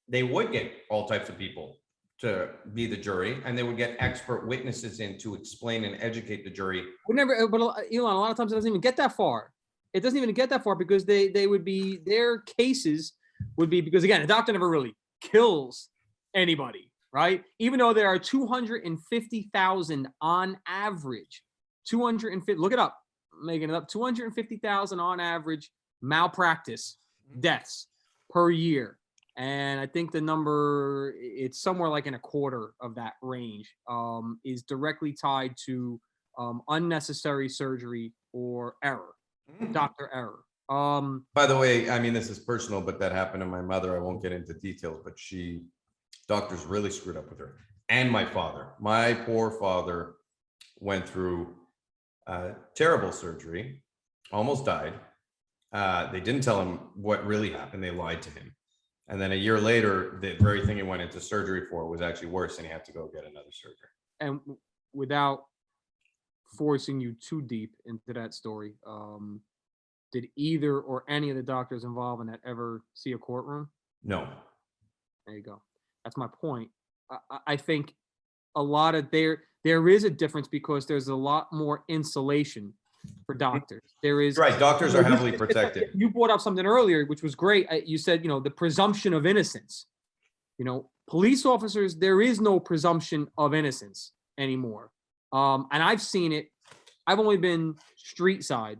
They would get all types of people to be the jury, and they would get expert witnesses in to explain and educate the jury. But Elon, a lot of times it doesn't even get that far. It doesn't even get that far because they would be, their cases would be, because again, a doctor never really kills anybody, right? Even though there are 250,000 on average, 250, look it up, I'm making it up, 250,000 on average malpractice deaths per year. And I think the number, it's somewhere like in a quarter of that range, is directly tied to unnecessary surgery or error, doctor error. By the way, I mean, this is personal, but that happened to my mother. I won't get into details, but doctors really screwed up with her. And my father. My poor father went through terrible surgery, almost died. They didn't tell him what really happened. They lied to him. And then a year later, the very thing he went into surgery for was actually worse, and he had to go get another surgery. And without forcing you too deep into that story, did either or any of the doctors involved in that ever see a courtroom? No. There you go. That's my point. I think a lot of there is a difference because there's a lot more insulation for doctors. There is, right. Doctors are heavily protected. You brought up something earlier, which was great. You said, the presumption of innocence. Police officers, there is no presumption of innocence anymore. And I've seen it. I've only been street side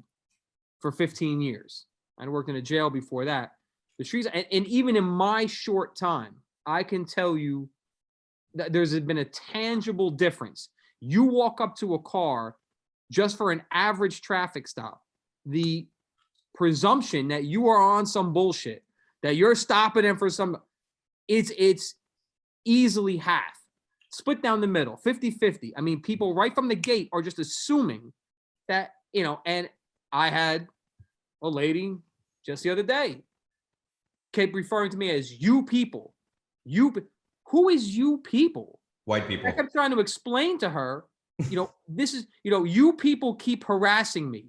for 15 years. I worked in a jail before that. The streets, and even in my short time, I can tell you that there's been a tangible difference. You walk up to a car just for an average traffic stop, the presumption that you are on some bullshit, that you're stopping them for some, it's easily half, split down the middle, 50-50. I mean, people right from the gate are just assuming that, and I had a lady just the other day kept referring to me as you people. Who is you people? White people. I kept trying to explain to her, this is, you people keep harassing me.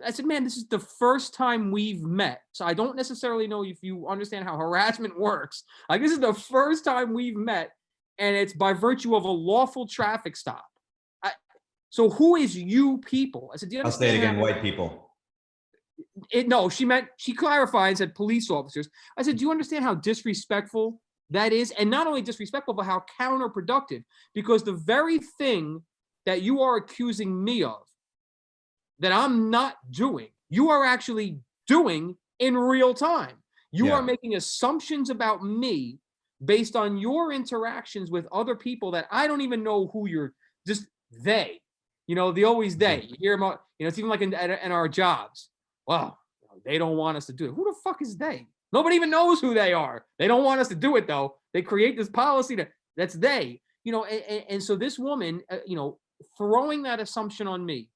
I said, man, this is the first time we've met. So I don't necessarily know if you understand how harassment works. Like, this is the first time we've met, and it's by virtue of a lawful traffic stop. So who is you people? I said, do you understand? I'll say it again, white people. No, she clarified and said police officers. I said, do you understand how disrespectful that is? And not only disrespectful, but how counterproductive, because the very thing that you are accusing me of that I'm not doing, you are actually doing in real time. You are making assumptions about me based on your interactions with other people that I don't even know who you're, just they, the always they. You hear about, it's even like in our jobs. Well, they don't want us to do it. Who the fuck is they? Nobody even knows who they are. They don't want us to do it though. They create this policy that's they, and so this woman, throwing that assumption on me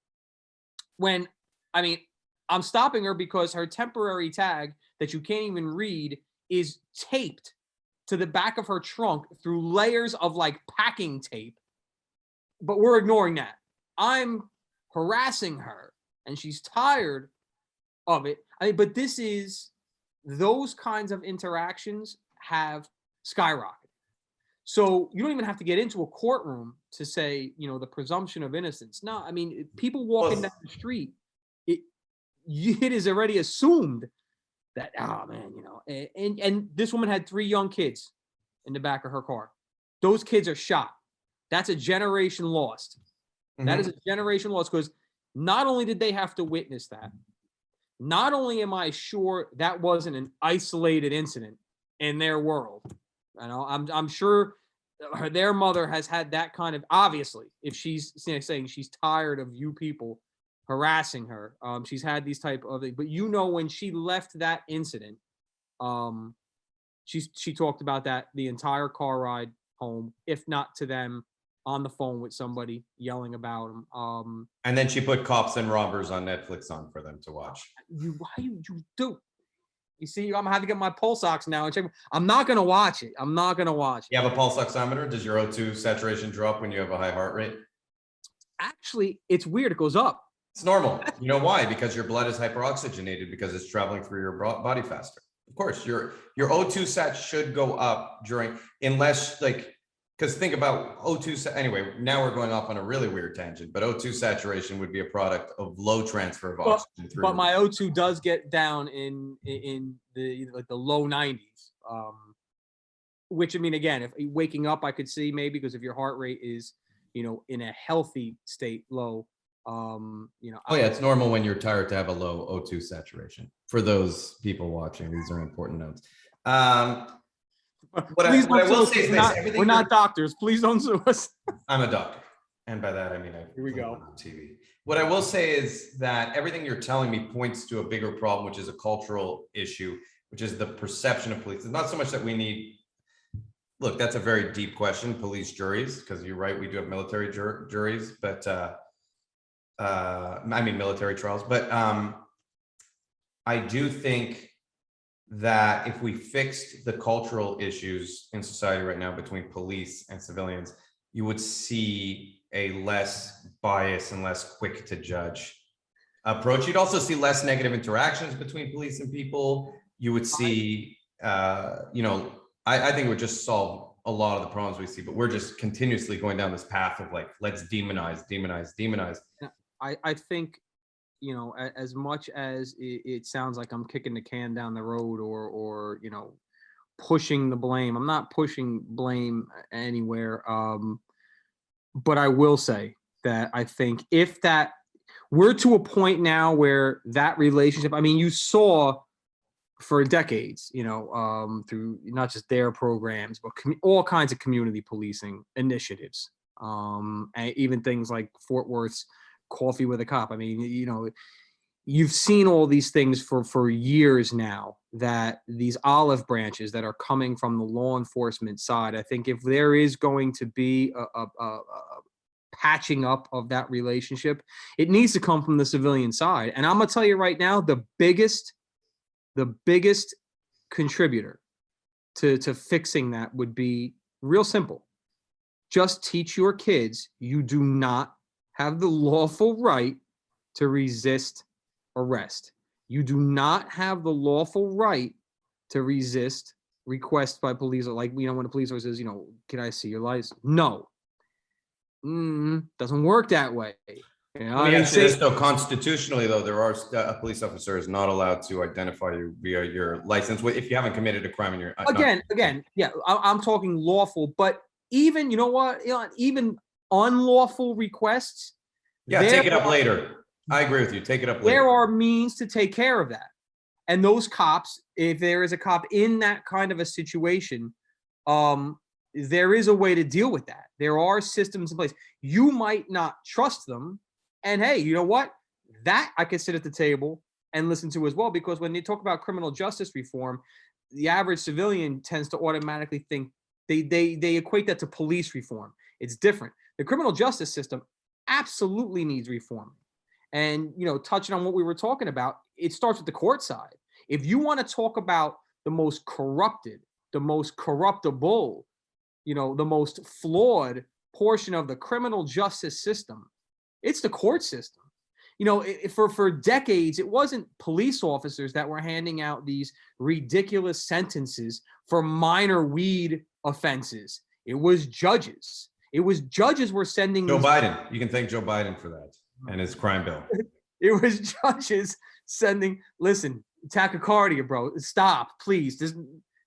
when, I'm stopping her because her temporary tag that you can't even read is taped to the back of her trunk through layers of like packing tape. But we're ignoring that. I'm harassing her and she's tired of it. But those kinds of interactions have skyrocketed. So you don't even have to get into a courtroom to say, the presumption of innocence. No, I mean, people walking down the street, it is already assumed that, oh man, and this woman had 3 young kids in the back of her car. Those kids are shot. That's a generation lost. Mm-hmm. That is a generation lost, because not only did they have to witness that, not only am I sure that wasn't an isolated incident in their world. I'm sure their mother has had that kind of, obviously, if she's saying she's tired of you people harassing her, she's had these type of, but when she left that incident, she talked about that the entire car ride home, if not to them, on the phone with somebody yelling about them. And then she put Cops and Robbers on Netflix on for them to watch. Why you do? You see, I'm gonna have to get my pulse ox now and check. I'm not gonna watch it. You have a pulse oximeter? Does your O2 saturation drop when you have a high heart rate? Actually, it's weird. It goes up. It's normal. You know why? Because your blood is hyperoxygenated because it's traveling through your body faster. Of course, your O2 sat should go up unless because think about O2. Anyway, now we're going off on a really weird tangent, but O2 saturation would be a product of low transfer of oxygen through. But my O2 does get down in the low 90s, which, I mean, again, if waking up, I could see maybe, because if your heart rate is, in a healthy state, low, it's normal when you're tired to have a low O2 saturation. For those people watching, these are important notes. What I will say is this: we're not doctors. Please don't sue us. I'm a doctor, and by that I mean here we go on TV. What I will say is that everything you're telling me points to a bigger problem, which is a cultural issue, which is the perception of police. It's not so much that we need. Look, that's a very deep question. Police juries, because you're right, we do have military juries, but military trials. But I do think that if we fixed the cultural issues in society right now between police and civilians, you would see a less biased and less quick to judge approach. You'd also see less negative interactions between police and people. You would see, I think it would just solve a lot of the problems we see, but we're just continuously going down this path of let's demonize. I think, as much as it sounds like I'm kicking the can down the road or pushing the blame, I'm not pushing blame anywhere. But I will say that I think if that we're to a point now where that relationship, I mean, you saw for decades, through not just their programs, but all kinds of community policing initiatives, and even things like Fort Worth's Coffee with a Cop. I mean, you've seen all these things for years now, that these olive branches that are coming from the law enforcement side. I think if there is going to be a patching up of that relationship, it needs to come from the civilian side. And I'm gonna tell you right now, the biggest contributor to fixing that would be real simple. Just teach your kids you do not have the lawful right to resist arrest. You do not have the lawful right to resist requests by police, when a police officer says, can I see your license? No. Doesn't work that way. Let me ask you this, though. Constitutionally, though, there are a police officer is not allowed to identify you via your license if you haven't committed a crime in your I'm talking lawful, but even even unlawful requests. Take it up later. I agree with you. Take it up later. There are means to take care of that, and those cops, if there is a cop in that kind of a situation, there is a way to deal with that. There are systems in place. You might not trust them. And hey, you know what? That I can sit at the table and listen to as well, because when they talk about criminal justice reform, the average civilian tends to automatically think they equate that to police reform. It's different. The criminal justice system absolutely needs reform. And, touching on what we were talking about, it starts with the court side. If you want to talk about the most corrupted, the most corruptible, the most flawed portion of the criminal justice system, it's the court system. For decades, it wasn't police officers that were handing out these ridiculous sentences for minor weed offenses. It was judges. It was judges were sending Joe Biden. You can thank Joe Biden for that and his crime bill. It was judges sending, listen, tachycardia, bro. Stop, please.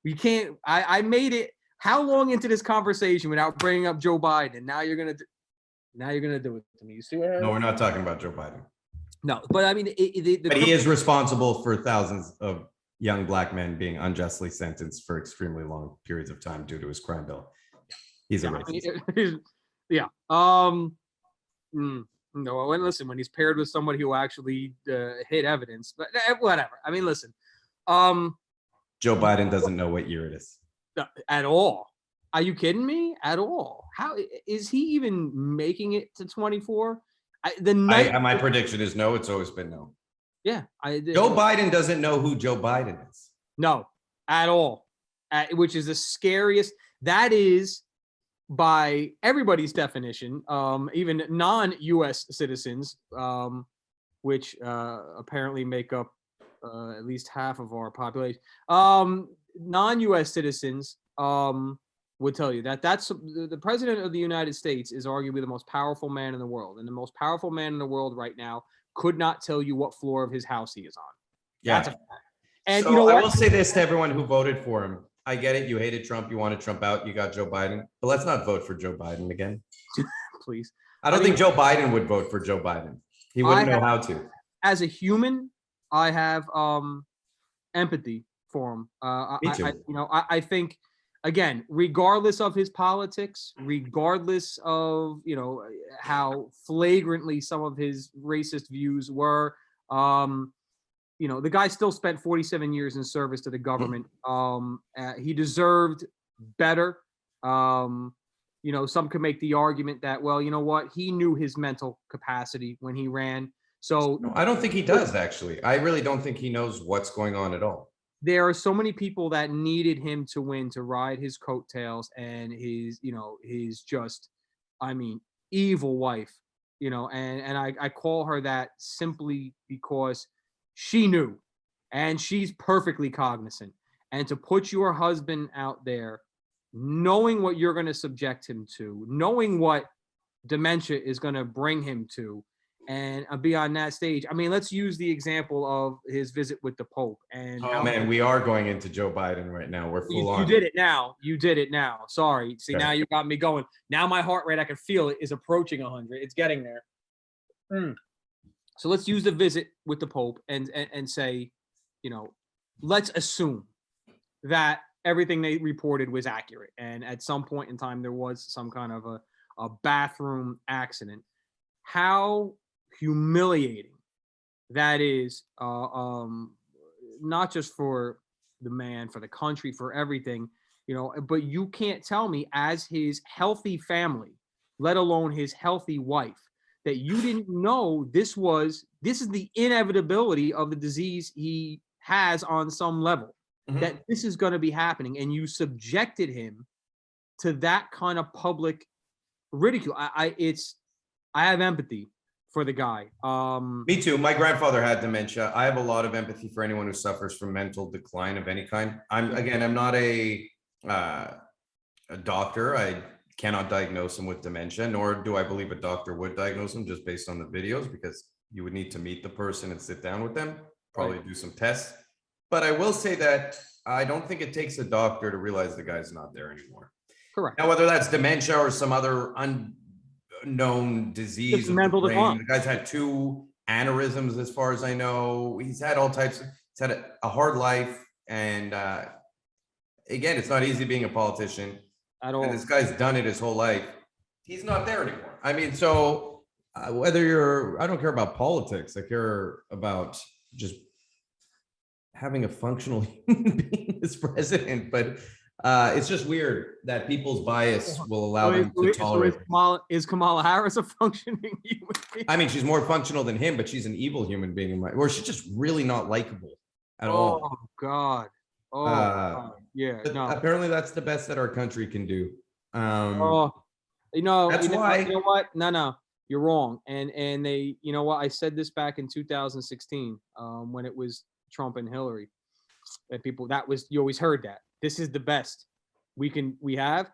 You can't. I made it how long into this conversation without bringing up Joe Biden? Now you're gonna do it to me. You see what happened? No, we're not talking about Joe Biden. No, but I mean, but he is responsible for thousands of young black men being unjustly sentenced for extremely long periods of time due to his crime bill. He's a racist. Yeah. No, and listen, when he's paired with somebody who actually hid evidence, but whatever. I mean, listen. Joe Biden doesn't know what year it is. At all. Are you kidding me? At all? How is he even making it to 24? My prediction is no. It's always been no. Yeah. Joe Biden doesn't know who Joe Biden is. No, at all. Which is the scariest. That is, by everybody's definition, even non-U.S. citizens, which apparently make up at least half of our population, non-U.S. citizens would tell you that that's the president of the United States is arguably the most powerful man in the world, and the most powerful man in the world right now could not tell you what floor of his house he is on. Yeah. That's a fact. And so I will say this to everyone who voted for him. I get it. You hated Trump. You wanted Trump out. You got Joe Biden. But let's not vote for Joe Biden again. Please. I don't think Joe Biden would vote for Joe Biden. He wouldn't know how to. As a human, I have empathy for him. Me too. I think, again, regardless of his politics, regardless of, how flagrantly some of his racist views were, the guy still spent 47 years in service to the government. He deserved better. Some could make the argument that, well, you know what? He knew his mental capacity when he ran. So no, I don't think he does, actually. I really don't think he knows what's going on at all. There are so many people that needed him to win, to ride his coattails, and his just, evil wife, and I call her that simply because she knew, and she's perfectly cognizant. And to put your husband out there, knowing what you're going to subject him to, knowing what dementia is going to bring him to, and be on that stage. I mean, let's use the example of his visit with the Pope. And we are going into Joe Biden right now. We're full on. You did it now. Sorry. See, Now you got me going. Now my heart rate, I can feel it, is approaching 100. It's getting there. So let's use the visit with the Pope and say, let's assume that everything they reported was accurate. And at some point in time, there was some kind of a bathroom accident. How humiliating that is, not just for the man, for the country, for everything, but you can't tell me, as his healthy family, let alone his healthy wife, that you didn't know this is the inevitability of the disease he has on some level, that this is going to be happening, and you subjected him to that kind of public ridicule. I have empathy for the guy. Me too. My grandfather had dementia. I have a lot of empathy for anyone who suffers from mental decline of any kind. I'm not a doctor. I cannot diagnose him with dementia, nor do I believe a doctor would diagnose him just based on the videos, because you would need to meet the person and sit down with them, probably do some tests. But I will say that I don't think it takes a doctor to realize the guy's not there anymore. Correct. Now, whether that's dementia or some other unknown disease of the brain, the guy's had 2 aneurysms, as far as I know. He's had all types. He's had a hard life, and again, it's not easy being a politician at all. And this guy's done it his whole life. He's not there anymore. I mean, so I don't care about politics. I care about just having a functional human being as president, but it's just weird that people's bias will allow them to tolerate. Is Kamala Harris a functioning human being? I mean, she's more functional than him, but she's an evil human being, or she's just really not likable at all. Oh God. Oh, Uh, yeah, but no. apparently that's the best that our country can do. Oh, That's you know why. what? No, you're wrong. And they, you know what? I said this back in 2016, when it was Trump and Hillary, and people you always heard that this is the best we have.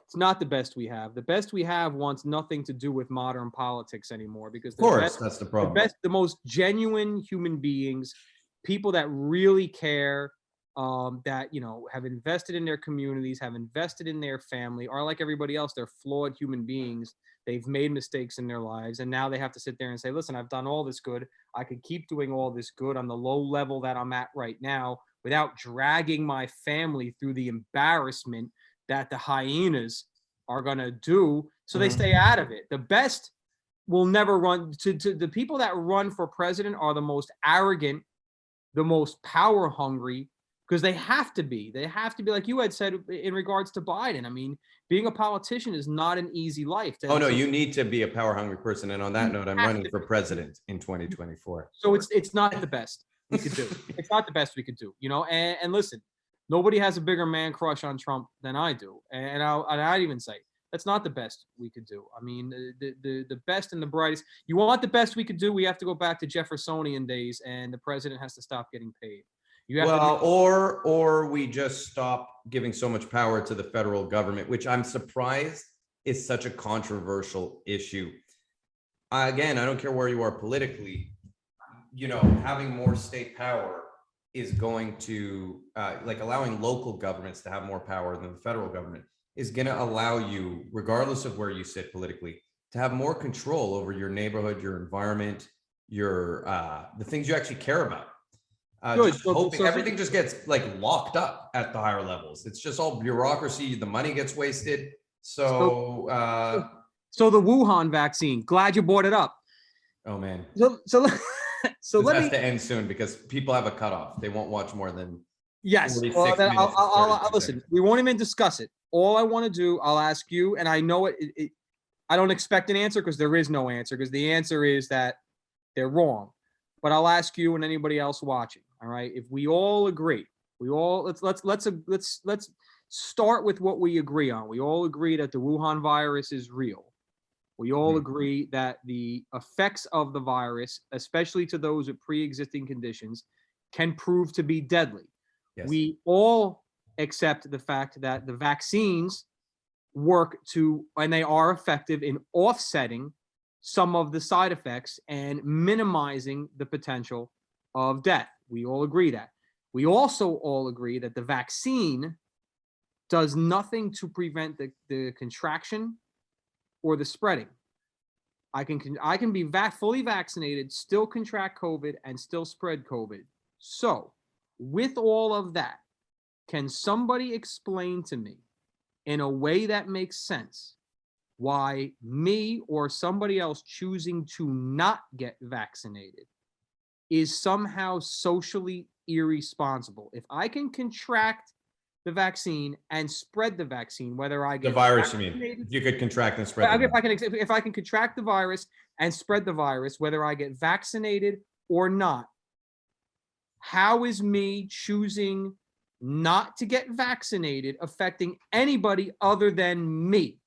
It's not the best we have. The best we have wants nothing to do with modern politics anymore, because Of course, that's the problem. the most genuine human beings, people that really care, that have invested in their communities, have invested in their family, are like everybody else. They're flawed human beings. They've made mistakes in their lives, and now they have to sit there and say, "Listen, I've done all this good. I could keep doing all this good on the low level that I'm at right now, without dragging my family through the embarrassment that the hyenas are going to do." So they stay out of it. The best will never run. To the people that run for president are the most arrogant, the most power hungry, because they have to be. They have to be, like you had said in regards to Biden. I mean, being a politician is not an easy life. Oh no, you need to be a power hungry person. And on that note, I'm running for president in 2024. So it's not the best we could do. It's not the best we could do, and listen, nobody has a bigger man crush on Trump than I do. And I'd even say that's not the best we could do. I mean, the best and the brightest. You want the best we could do, we have to go back to Jeffersonian days, and the president has to stop getting paid. Or we just stop giving so much power to the federal government, which I'm surprised is such a controversial issue. Again, I don't care where you are politically, having more state power is going to, like allowing local governments to have more power than the federal government is going to allow you, regardless of where you sit politically, to have more control over your neighborhood, your environment, your the things you actually care about. Just hoping everything just gets like locked up at the higher levels. It's just all bureaucracy. The money gets wasted. So the Wuhan vaccine. Glad you brought it up. Oh man. So this has to end soon because people have a cutoff. They won't watch more than yes. Well, then I'll listen. We won't even discuss it. All I want to do, I'll ask you, and I know it I don't expect an answer because there is no answer, because the answer is that they're wrong. But I'll ask you and anybody else watching. All right. If we all agree, let's start with what we agree on. We all agree that the Wuhan virus is real. We all agree that the effects of the virus, especially to those with pre-existing conditions, can prove to be deadly. Yes. We all accept the fact that the vaccines work and they are effective in offsetting some of the side effects and minimizing the potential of death. We all agree that. We also all agree that the vaccine does nothing to prevent the contraction or the spreading. I can be fully vaccinated, still contract COVID, and still spread COVID. So, with all of that, can somebody explain to me in a way that makes sense why me or somebody else choosing to not get vaccinated is somehow socially irresponsible? If I can contract the vaccine and spread the vaccine, whether I get the virus, you mean? You could contract and spread. If I can contract the virus and spread the virus, whether I get vaccinated or not, how is me choosing not to get vaccinated affecting anybody other than me?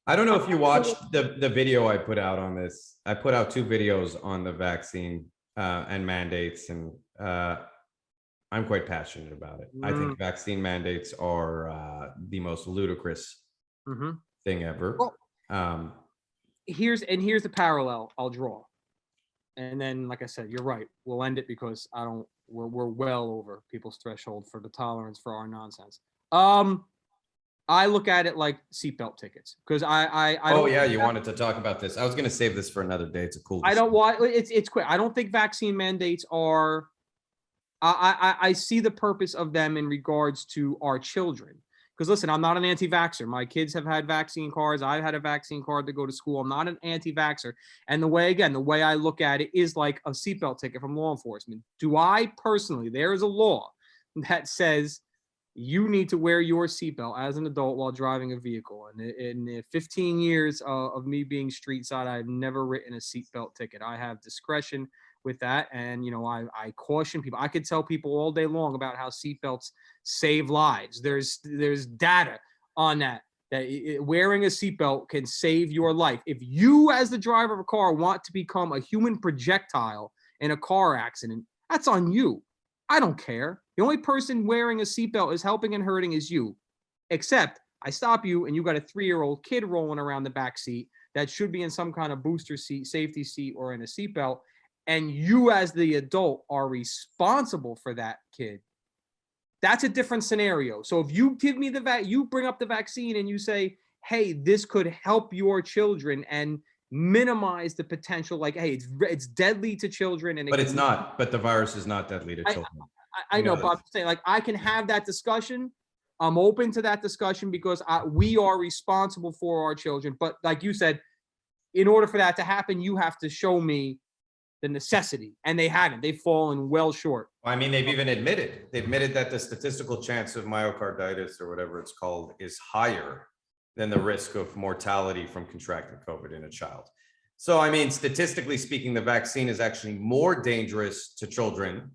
I don't know if you watched the video I put out on this. I put out 2 videos on the vaccine and mandates, and I'm quite passionate about it. I think vaccine mandates are the most ludicrous thing ever. Well, here's the parallel I'll draw. And then, like I said, you're right. We'll end it because we're well over people's threshold for the tolerance for our nonsense. I look at it like seatbelt tickets because I oh yeah, you wanted to talk about this. I was going to save this for another day. It's a cool discussion. It's quick. I don't think vaccine mandates are. I see the purpose of them in regards to our children. Because listen, I'm not an anti-vaxxer. My kids have had vaccine cards. I've had a vaccine card to go to school. I'm not an anti-vaxxer. And the way I look at it is like a seatbelt ticket from law enforcement. Do I personally, there is a law that says you need to wear your seatbelt as an adult while driving a vehicle. And in 15 years of me being street side, I've never written a seatbelt ticket. I have discretion. with that. And, you know, I caution people. I could tell people all day long about how seatbelts save lives. There's data on that wearing a seatbelt can save your life. If you, as the driver of a car, want to become a human projectile in a car accident, that's on you. I don't care. The only person wearing a seatbelt is helping and hurting is you. Except I stop you and you got a 3-year-old kid rolling around the back seat that should be in some kind of booster seat, safety seat, or in a seatbelt. And you, as the adult, are responsible for that kid. That's a different scenario. So if you give me you bring up the vaccine and you say, hey, this could help your children and minimize the potential, like, hey, it's deadly to children. But it's not. But the virus is not deadly to children. I know, but I'm saying, like, I can have that discussion. I'm open to that discussion because we are responsible for our children. But like you said, in order for that to happen, you have to show me the necessity, and they haven't. They've fallen well short. I mean, they've admitted that the statistical chance of myocarditis, or whatever it's called, is higher than the risk of mortality from contracting COVID in a child. So, I mean, statistically speaking, the vaccine is actually more dangerous to children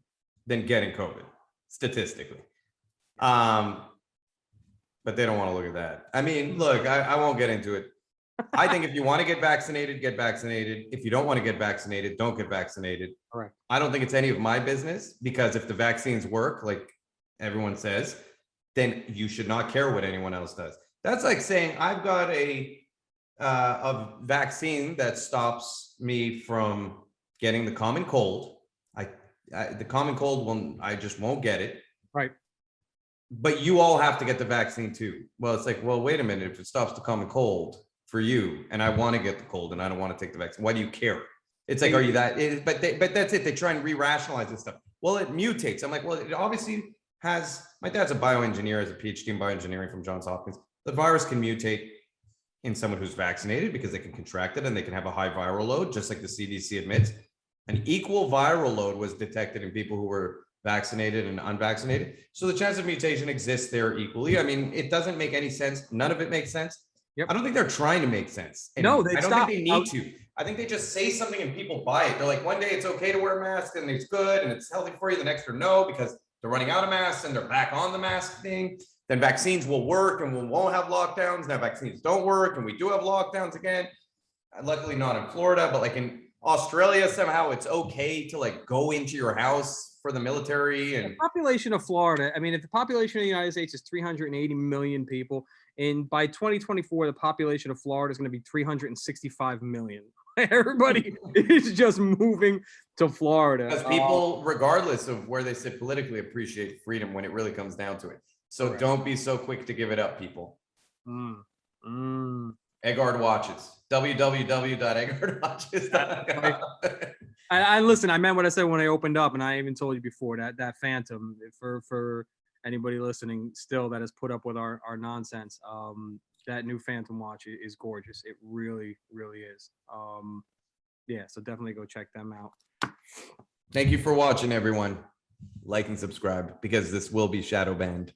than getting COVID, statistically. But they don't want to look at that. I mean, look, I won't get into it. I think if you want to get vaccinated, get vaccinated. If you don't want to get vaccinated, don't get vaccinated. Correct. I don't think it's any of my business, because if the vaccines work, like everyone says, then you should not care what anyone else does. That's like saying I've got a vaccine that stops me from getting the common cold. The common cold I just won't get it. Right. But you all have to get the vaccine too. Well, it's like, well, wait a minute. If it stops the common cold for you, and I want to get the cold, and I don't want to take the vaccine, why do you care? It's like, are you that? But that's it. They try and re-rationalize this stuff. Well, it mutates. I'm like, well, it obviously has. My dad's a bioengineer, has a PhD in bioengineering from Johns Hopkins. The virus can mutate in someone who's vaccinated because they can contract it and they can have a high viral load, just like the CDC admits. An equal viral load was detected in people who were vaccinated and unvaccinated. So the chance of mutation exists there equally. I mean, it doesn't make any sense. None of it makes sense. Yep. I don't think they're trying to make sense. And no, I don't think they need to. I think they just say something and people buy it. They're like, one day it's okay to wear a mask and it's good and it's healthy for you. The next, or no, because they're running out of masks and they're back on the mask thing. Then vaccines will work and we won't have lockdowns. Now vaccines don't work and we do have lockdowns again. Luckily not in Florida, but like in Australia, somehow it's okay to like go into your house for the military. And the population of Florida, I mean, if the population of the United States is 380 million people, and by 2024, the population of Florida is going to be 365 million. Everybody is just moving to Florida. Because people, regardless of where they sit politically, appreciate freedom when it really comes down to it. So right. Don't be so quick to give it up, people. Egard watches. www.egardwatches.com. I listen, I meant what I said when I opened up, and I even told you before that Phantom, for anybody listening still that has put up with our nonsense, that new Phantom watch is gorgeous. It really, really is. Yeah, so definitely go check them out. Thank you for watching, everyone. Like and subscribe, because this will be shadow banned.